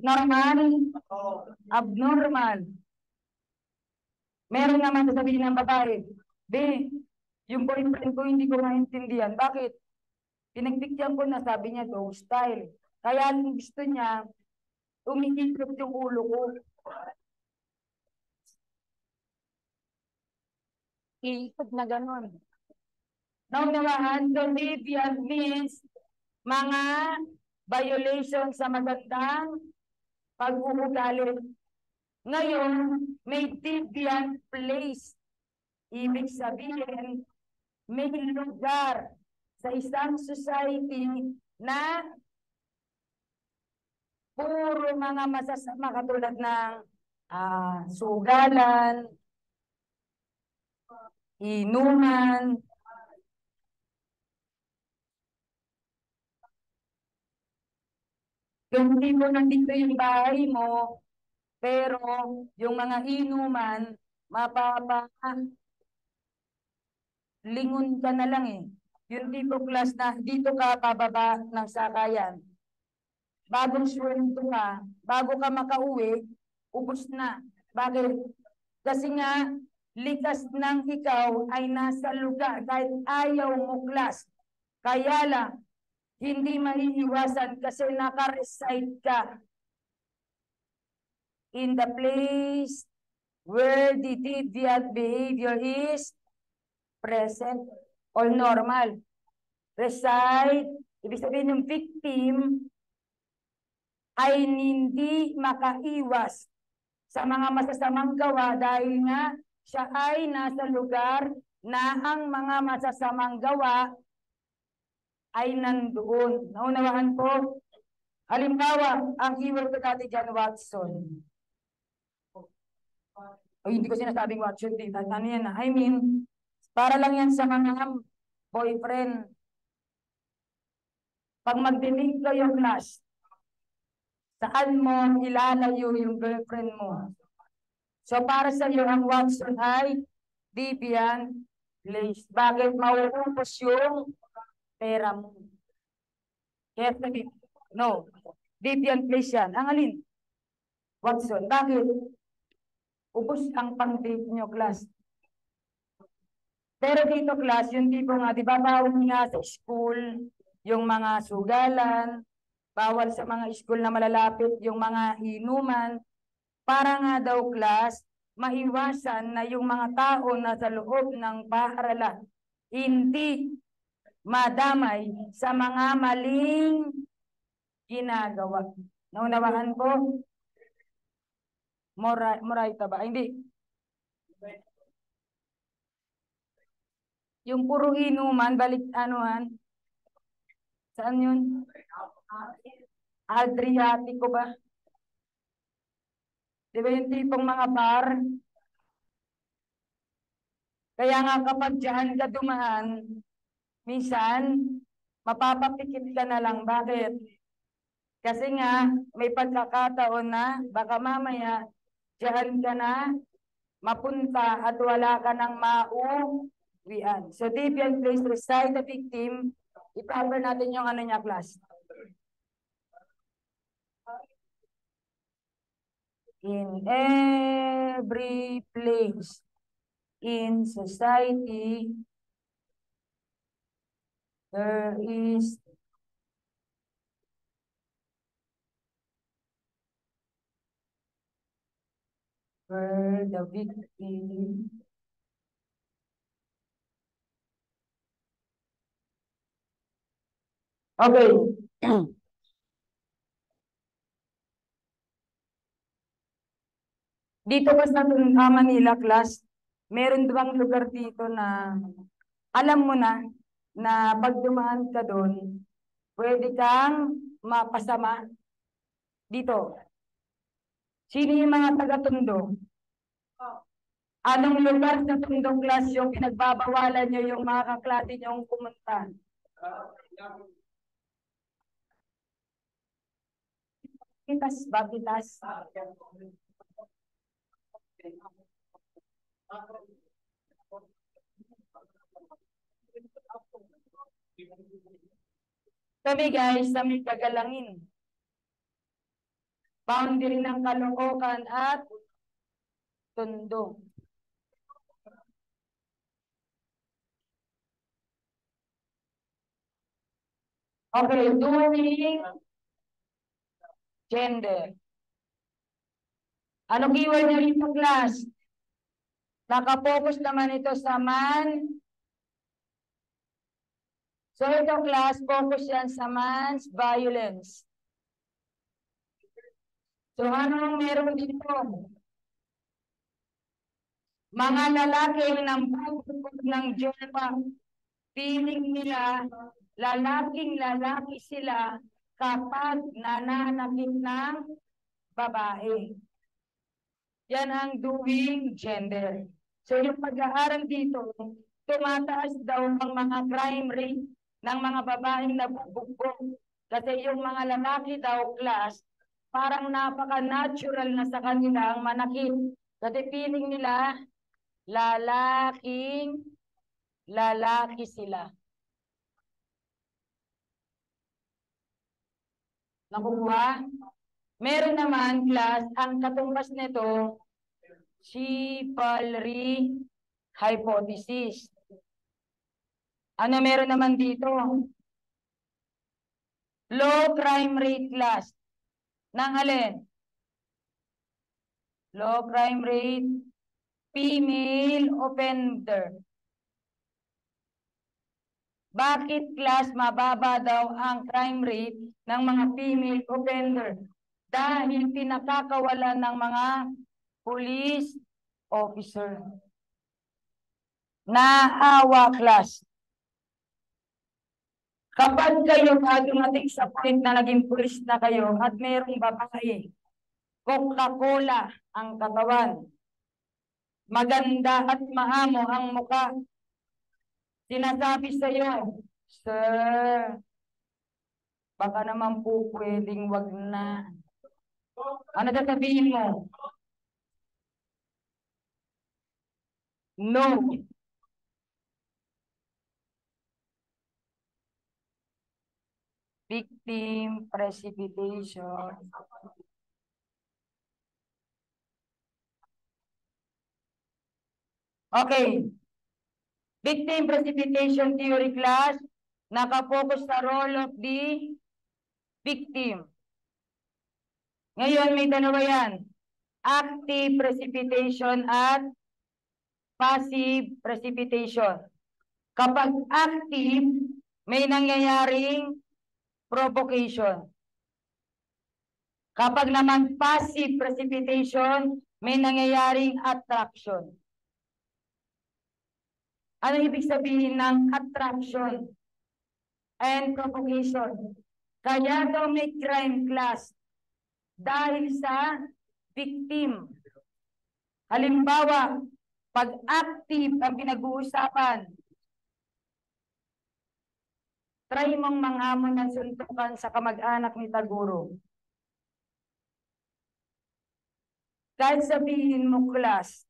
Normal? Abnormal? Meron naman sasabihin ng babae, Be, yung boyfriend ko hindi ko maintindihan. Bakit? Pinagbigyan ko na, sabi niya, dog style. Kaya gusto niya, umikikot yung ulo ko. Iikot na gano'n. Naunawahan, so deviant means mga violation sa magandang pag-uugali. Ngayon, may deviant place. Ibig sabihin, may lugar sa isang society na puro mga masasama katulad ng sugalan, inuman, kung hindi mo nandito yung bahay mo, pero yung mga inuman, lingon ka na lang eh. Yung tipo class na dito ka pababa ng sakayan. Bagong sweldo ka, bago ka makauwi, ubos na. Bakit? Kasi nga, likas ng ikaw ay nasa lugar kahit ayaw mo class. Kaya lang, hindi maiiwasan kasi naka-reside ka in the place where the deviant behavior is present or normal. Reside, ibig sabihin yung victim ay hindi makaiwas sa mga masasamang gawa dahil nga siya ay nasa lugar na ang mga masasamang gawa ay nandoon. Naunawaan ko? Halimbawa, ang keyword ko dati dyan, Watson. O hindi ko sinasabing Watson din. Ano yan? I mean, para lang yan sa mga boyfriend. Pag magdinig kayo class, saan mo ilalayo yung girlfriend mo? So para sa iyo, ang Watson ay Deviant Place. Bakit mauupos yung pera mo? Kaya no, Deviant Place yan. Ang alin? Watson. Bakit? Ubos ang pang-date nyo, class. Pero dito, class, yung tipo nga, di ba, bawal nga sa school, yung mga sugalan, bawal sa mga school na malalapit, yung mga inuman, para nga daw, class, maiwasan na yung mga tao na sa loob ng paaralan, hindi madamay sa mga maling ginagawa. Naunawaan ko? Morayta ba? Hindi. Yung puro inuman, balik anuhan. Saan yun? Adriatico ba? Di ba yung tipong mga bar? Kaya nga kapag dyan ka dumaan, minsan, mapapapikit ka na lang. Bakit? Kasi nga, may pagkakataon na baka mamaya, dyan ka na mapunta at wala ka ng mauwian. So, Deviant Place, reside the victim. I-cover natin yung ano niya, class. In every place in society, there is where the victim okay. Dito pa sa Manila, class, meron bang lugar dito na alam mo na pag dumaan ka doon, pwede kang mapasama dito. Sino yung mga taga-Tondo? Anong lugar sa Tondo, class, yung pinagbabawalan nyo yung mga kaklase nyong pumunta? Pitas ba? Pitas? Kami guys, kami kagalangin. Boundary ng Caloocan at Tondo. Okay, doing gender. Ano keyword nyo rito, class? Nakapokus naman ito sa man. So ito, class, focus yan sa man's violence. So anong meron dito? Mga lalaki ng bubog ng Jehovah, feeling nila, lalaking-lalaki sila kapag nananakit ng babae. Yan ang doing gender. So yung pag-aaral dito, tumataas daw ang mga crime rate ng mga babaeng nabubugbog. Kasi yung mga lalaki daw, class, parang napaka-natural na sa kanila ang manakit. Kasi feeling nila, lalaki sila. Nakuha? Meron naman, class, ang katumbas nito, chivalry hypothesis. Ano meron naman dito? Low crime rate, class. Nang alin? Low crime rate, female offender. Bakit, class, mababa daw ang crime rate ng mga female offender? Dahil pinakakawalan ng mga police officer. Naawa, class. Kapag kayo dumating sa point na naging pulis na kayo at mayroong babae, Coca-Cola ang katawan, maganda at maamo ang mukha, sinasabi sa iyo, sir, baka naman po pwedeng wag na. Ano sasabihin mo? No. Victim precipitation. Okay. Victim precipitation theory class, nakapokus sa role of the victim. Ngayon may dalawa yan. Active precipitation at passive precipitation. Kapag active, may nangyayaring provocation. Kapag naman passive precipitation, may nangyayaring attraction. Ano ibig sabihin ng attraction and provocation? Kaya daw may crime class dahil sa victim. Halimbawa, pag active ang pinag-uusapan, try mong manghamon ng suntukan sa kamag-anak ni Taguro. Kahit sabihin mo, class,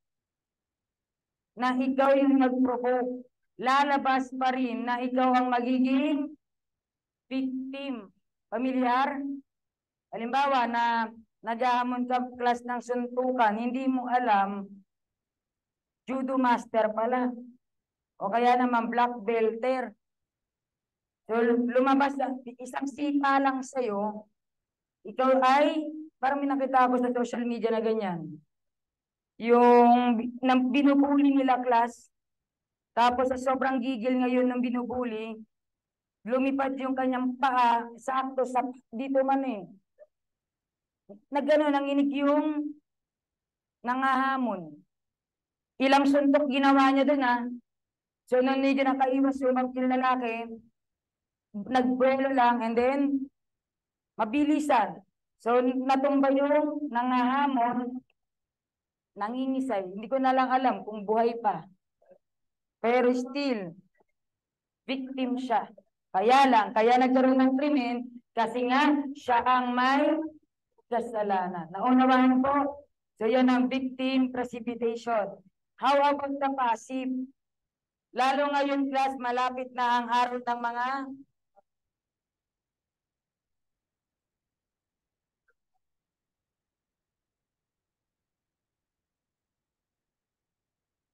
na ikaw yung nag-provoke, lalabas pa rin na ikaw ang magiging victim. Pamilyar? Halimbawa na naghahamon ka class ng suntukan, hindi mo alam, judo master pala. O kaya naman black belter. So lumabas, isang sipa lang sa'yo, ikaw ay, parang may nakita ako sa social media na ganyan. Yung binubuli nila class, tapos sa sobrang gigil ngayon ng binubuli, lumipad yung kanyang paa, sakto sa dito man eh. Nagano, nanginig yung nangahamon. Ilang suntok ginawa niya dun ah. So nung medyo nakaiwas yung lalaki, nagbuelo lang and then mabilisan. So natumba yung nangahamon, nangingisay. Hindi ko na lang alam kung buhay pa. Pero still, victim siya. Kaya nagkaroon ng krimen kasi nga siya ang may kasalanan. Naunawahan po? So yan ang victim precipitation. How about the passive? Lalo ngayon class, malapit na ang araw ng mga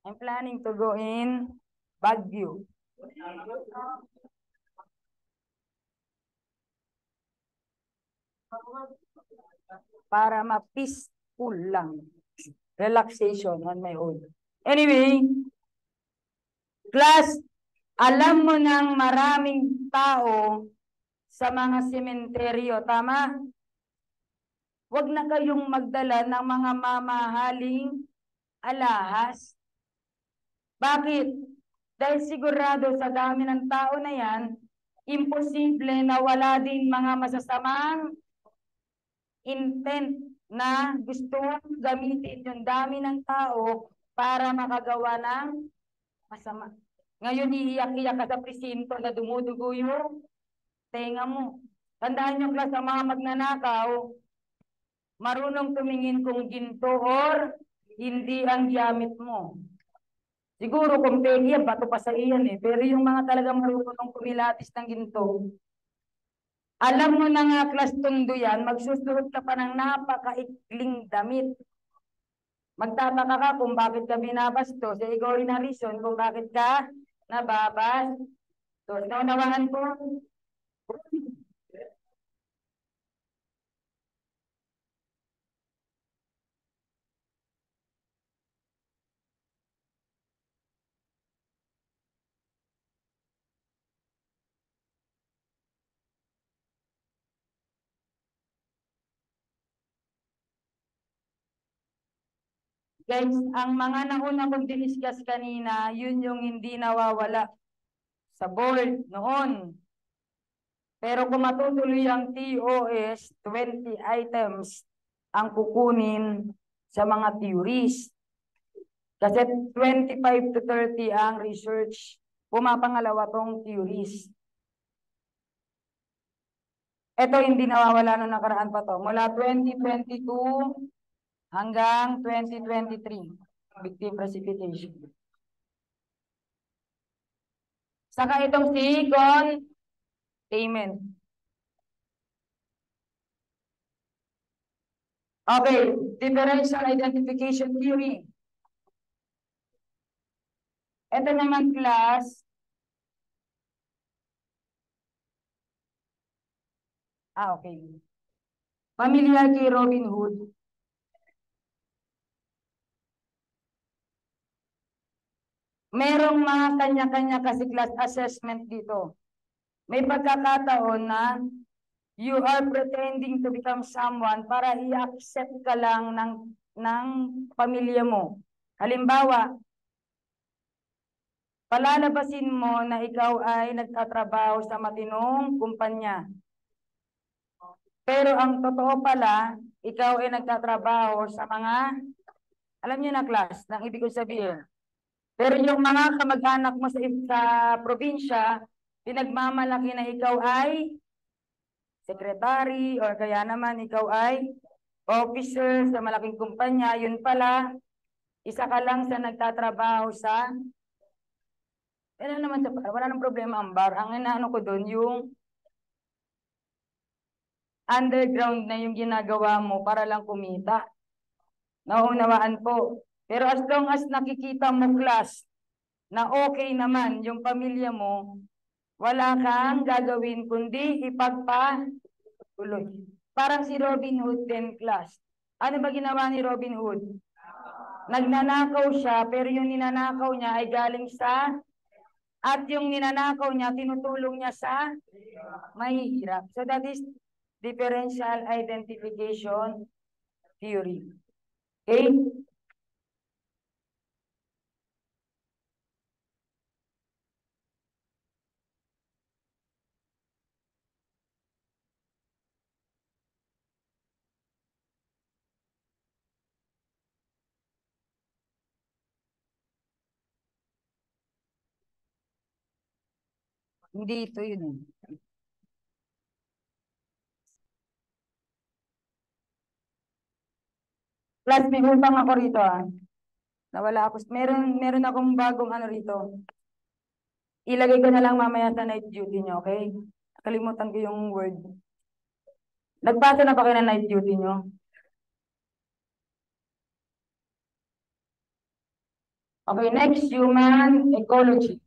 I'm planning to go in Baguio. Para ma-peaceful lang. Relaxation on my own. Anyway, class, alam mo ng maraming tao sa mga sementeryo, tama? Huwag na kayong magdala ng mga mamahaling alahas. Bakit? Dahil sigurado sa dami ng tao na yan, imposible na wala din mga masasamang intent na gusto gamitin yung dami ng tao para makagawa ng masama. Ngayon, iiyak-iyak ka sa presinto na dumudugo yung tenga mo. Tandaan nyo, class, ang mga magnanakaw, marunong tumingin kung ginto or hindi ang gamit mo. Siguro kung pegi yan, bato pa sa iyan eh. Pero yung mga talagang marunong kumilatis ng ginto, alam mo na nga, class, tundo yan, magsusuot ka pa ng napakaikling damit. Magtataka ka kung bakit ka binabastos. So, ikaw rin ang reason kung bakit ka nababastos. So, naunawahan ko. Guys, ang mga nauna kong diniscuss kanina, yun yung hindi nawawala sa board noon. Pero kung matutuloy ang TOS, 20 items ang kukunin sa mga theories. Kasi 25 to 30 ang research. Pumapangalawa tong theories. Ito hindi nawawala nung nakaraan pa to. Mula 2022 hanggang 2023. Victim precipitation. Saka itong si containment. Okay, differential identification theory. Ito naman class. Okay. Familiar kay Robin Hood. Merong mga kanya-kanya kasi class assessment dito. May pagkakataon na you are pretending to become someone para i-accept ka lang ng pamilya mo. Halimbawa, palalabasin mo na ikaw ay nagtatrabaho sa matinong kumpanya. Pero ang totoo pala, ikaw ay nagtatrabaho sa mga, alam niyo na class, nang ibig ko sabihin. Pero yung mga kamag-anak mo sa probinsya, pinagmamalaki na ikaw ay secretary or kaya naman ikaw ay officer sa malaking kumpanya, yun pala, isa ka lang sa nagtatrabaho sa, wala nang problema ang bar. Ang inaano ko doon, yung underground na yung ginagawa mo para lang kumita. Nauunawaan po. Pero as long as nakikita mo class na okay naman yung pamilya mo, wala kang gagawin kundi ipagpatuloy. Parang si Robin Hood din class. Ano ba ginawa ni Robin Hood? Nagnanakaw siya, pero yung ninanakaw niya ay galing sa, at yung ninanakaw niya, tinutulong niya sa mahihirap. So that is differential identification theory. Okay? Hindi ito yun. Plus, may utang ako rito ah. Nawala ako. Meron akong bagong ano rito. Ilagay ko na lang mamaya sa night duty nyo, okay? Kalimutan ko yung word. Nagpasa na ba kayo ng night duty nyo? Okay, next, human ecology.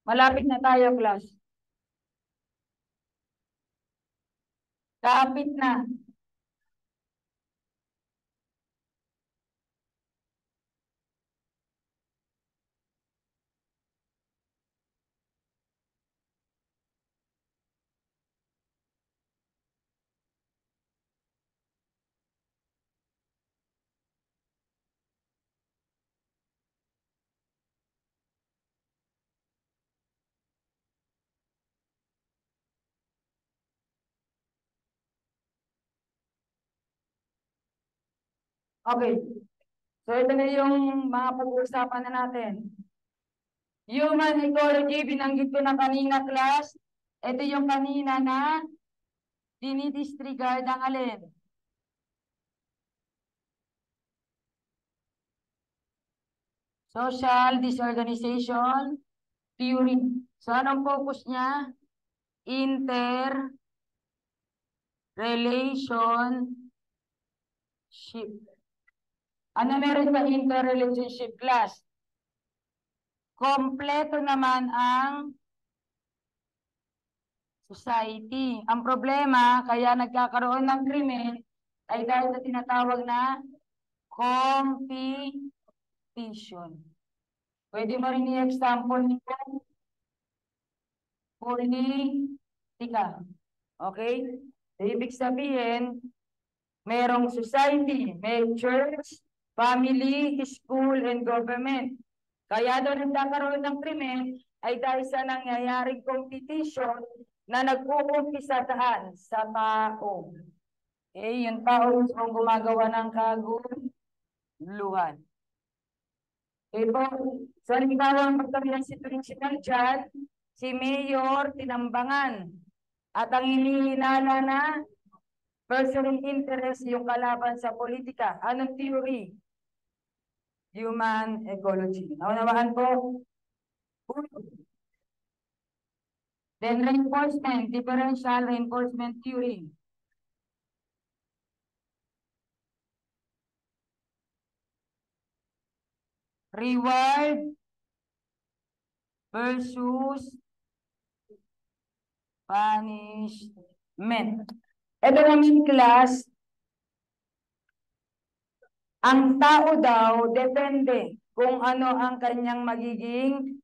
Malapit na tayo, class. Kapit na. Okay. So ito na yung mga pag-uusapan na natin. Human ecology, binanggit ko na kanina, class. Ito yung kanina na dinidisregard ang alin. Social disorganization theory. So anong focus niya? Interpersonal relationship. Ano meron sa interrelationship class? Kompleto naman ang society. Ang problema, kaya nagkakaroon ng krimen, ay dahil sa tinatawag na competition. Pwede mo rin i-example nito. Politika. Okay? Ibig sabihin, merong society, may church, family, school, and government. Kaya doon nagkakaroon ng krimen ay dahil sa nangyayaring competition na nag-uumpisa saan? Sa tao. Okay, yung tao ang gumagawa ng kaguluhan. Okay po. So, halimbawa ang pagkami ng situational dyan, si Mayor tinambangan. At ang hinihinala na personal interest yung kalaban sa politika. Anong theory? Human ecology. Naunawaan po? Then reinforcement, differential reinforcement theory. Reward versus punishment. Ito namin class, ang tao daw depende kung ano ang kanyang magiging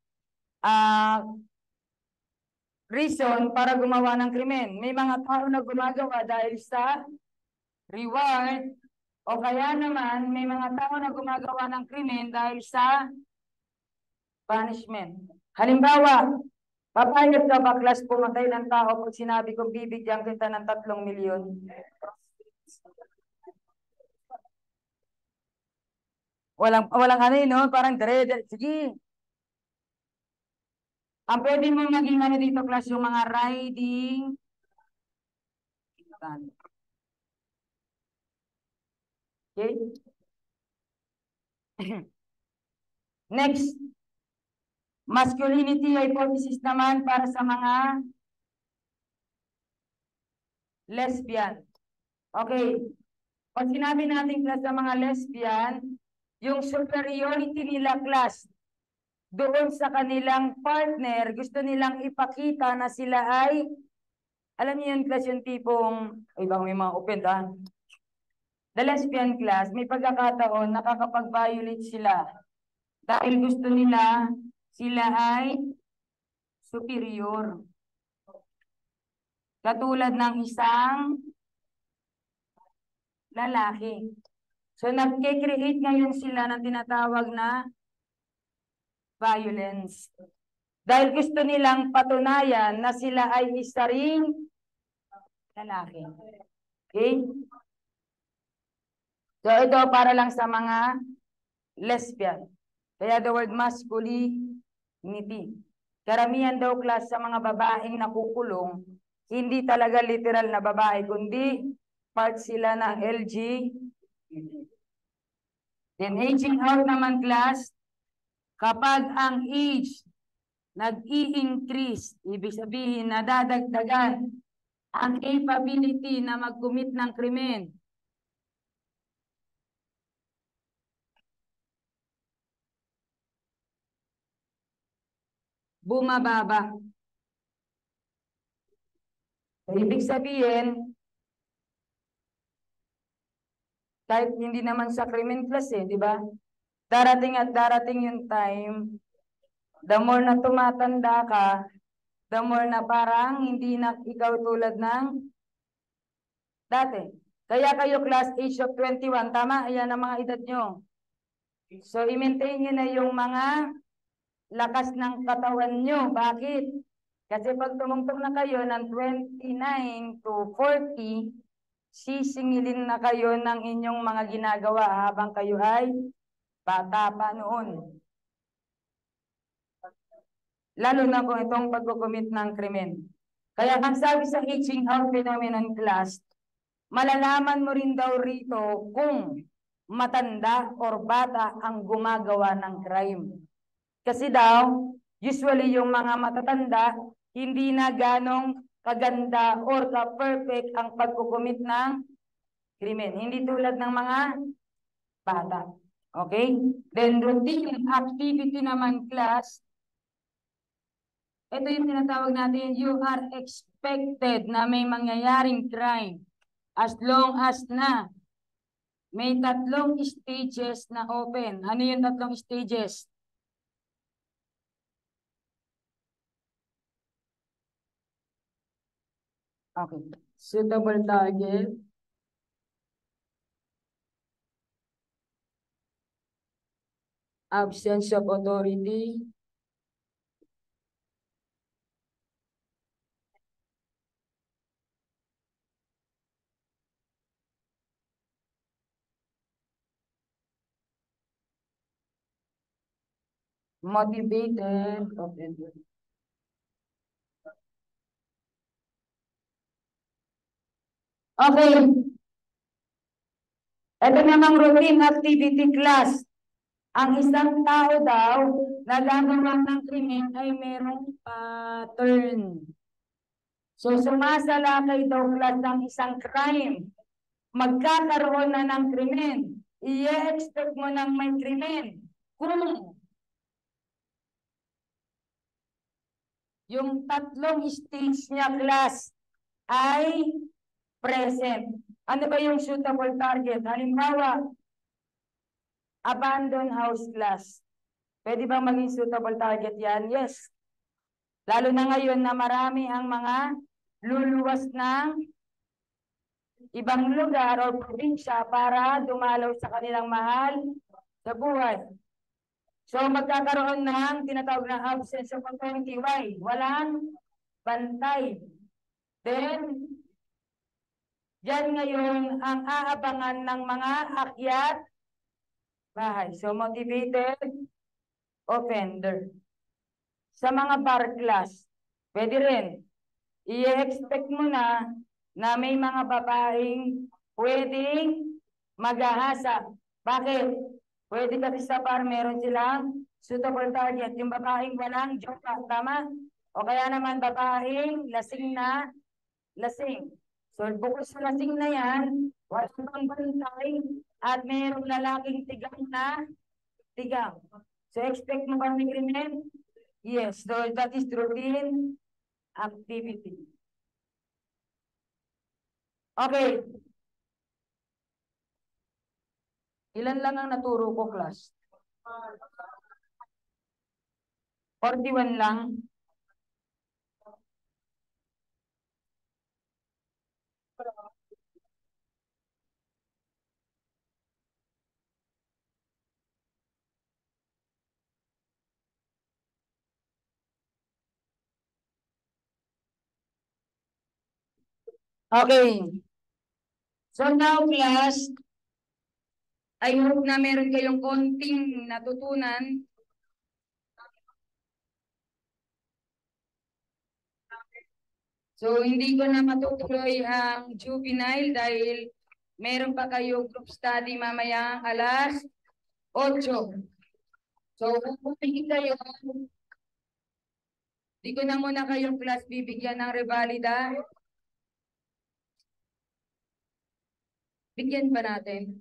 reason para gumawa ng krimen. May mga tao na gumagawa dahil sa reward o kaya naman may mga tao na gumagawa ng krimen dahil sa punishment. Halimbawa, papayag ka ba class pumatay ng tao pag sinabi kong bibigyan kita ng 3 milyon? Walang ano yun, no? Parang sige. Ang pwede mo maging ano dito class yung mga riding. Okay? Next. Masculinity hypothesis naman para sa mga lesbian. Okay. Pag sinabi natin class sa mga lesbian, yung superiority nila class doon sa kanilang partner, gusto nilang ipakita na sila ay, alam niyo yun class yung tipong, ay baka may mga offend The lesbian class, may pagkakataon nakakapag-violate sila dahil gusto nila sila ay superior. Katulad ng isang lalaki. So, nagke-create ngayon sila ng tinatawag na violence. Dahil gusto nilang patunayan na sila ay isa ring lalaki. Okay? So, ito para lang sa mga lesbian. Kaya the word masculinity. Karamihan daw class sa mga babaeng nakukulong, hindi talaga literal na babae, kundi part sila ng LGBT. Then aging out naman class, kapag ang age nag-i-increase, ibig sabihin nadadagdagan ang capability na mag-commit ng krimen. Bumababa. Ibig sabihin, kahit hindi naman sa krimen class di ba? Darating at darating yung time, the more na tumatanda ka, the more na parang hindi na ikaw tulad ng dati. Kaya kayo class age of 21, tama? Ayan ang mga edad nyo. So, i-maintain nyo na yung mga lakas ng katawan nyo. Bakit? Kasi pag tumungtong na kayo ng 29 to 40, sisingilin na kayo ng inyong mga ginagawa habang kayo ay bata pa noon. Lalo na kung itong pagkukumit ng krimen. Kaya ang sabi sa aging out phenomenon class, malalaman mo rin daw rito kung matanda or bata ang gumagawa ng crime. Kasi daw, usually yung mga matatanda, hindi na ganong kaganda or ka-perfect ang pagkukumit ng krimen. Hindi tulad ng mga bata. Okay? Then routine activity naman class, ito yung tinatawag natin, you are expected na may mangyayaring crime as long as na may tatlong stages na open. Ano yung tatlong stages? Okay. Suitable target. Absence of authority. Motivated. Okay. Ito namang routine activity class. Ang isang tao daw na gagawa ng krimen ay merong pattern. So, sumasalakay daw class ng isang crime. Magkakaroon na ng krimen. I-expect mo ng may krimen. Kung yung tatlong stage niya class ay present. Ano ba yung suitable target? Halimbawa, abandoned house class. Pwede bang maging suitable target yan? Yes. Lalo na ngayon na marami ang mga luluwas ng ibang lugar o probinsya para dumalaw sa kanilang mahal sa buhay. So magkakaroon ng tinatawag na absence of authority. Why? Walang bantay. Then, diyan ngayon ang aabangan ng mga akyat bahay. So motivated offender. Sa mga bar class, pwede rin. I-expect mo na may mga babaeng pwedeng mag-ahasa. Bakit? Pwede kasi sa bar meron silang suitable target. Yung babaeng walang jowa, tama? O kaya naman babaeng lasing na lasing. So bukod sa lasing na yan, walang bantay at mayroong lalaking tigang na tigang. So expect mo ba may krimen? Yes, so that is routine activity. Okay. Ilan lang ang naturo ko, class? 41 lang. Okay. So now, class, I hope na meron kayong konting natutunan. So, hindi ko na matutuloy ang juvenile dahil meron pa kayo group study mamaya alas 8. So, pupuntahin kayo. Di ko na muna kayong class bibigyan ng revalida. Bigyan ba natin?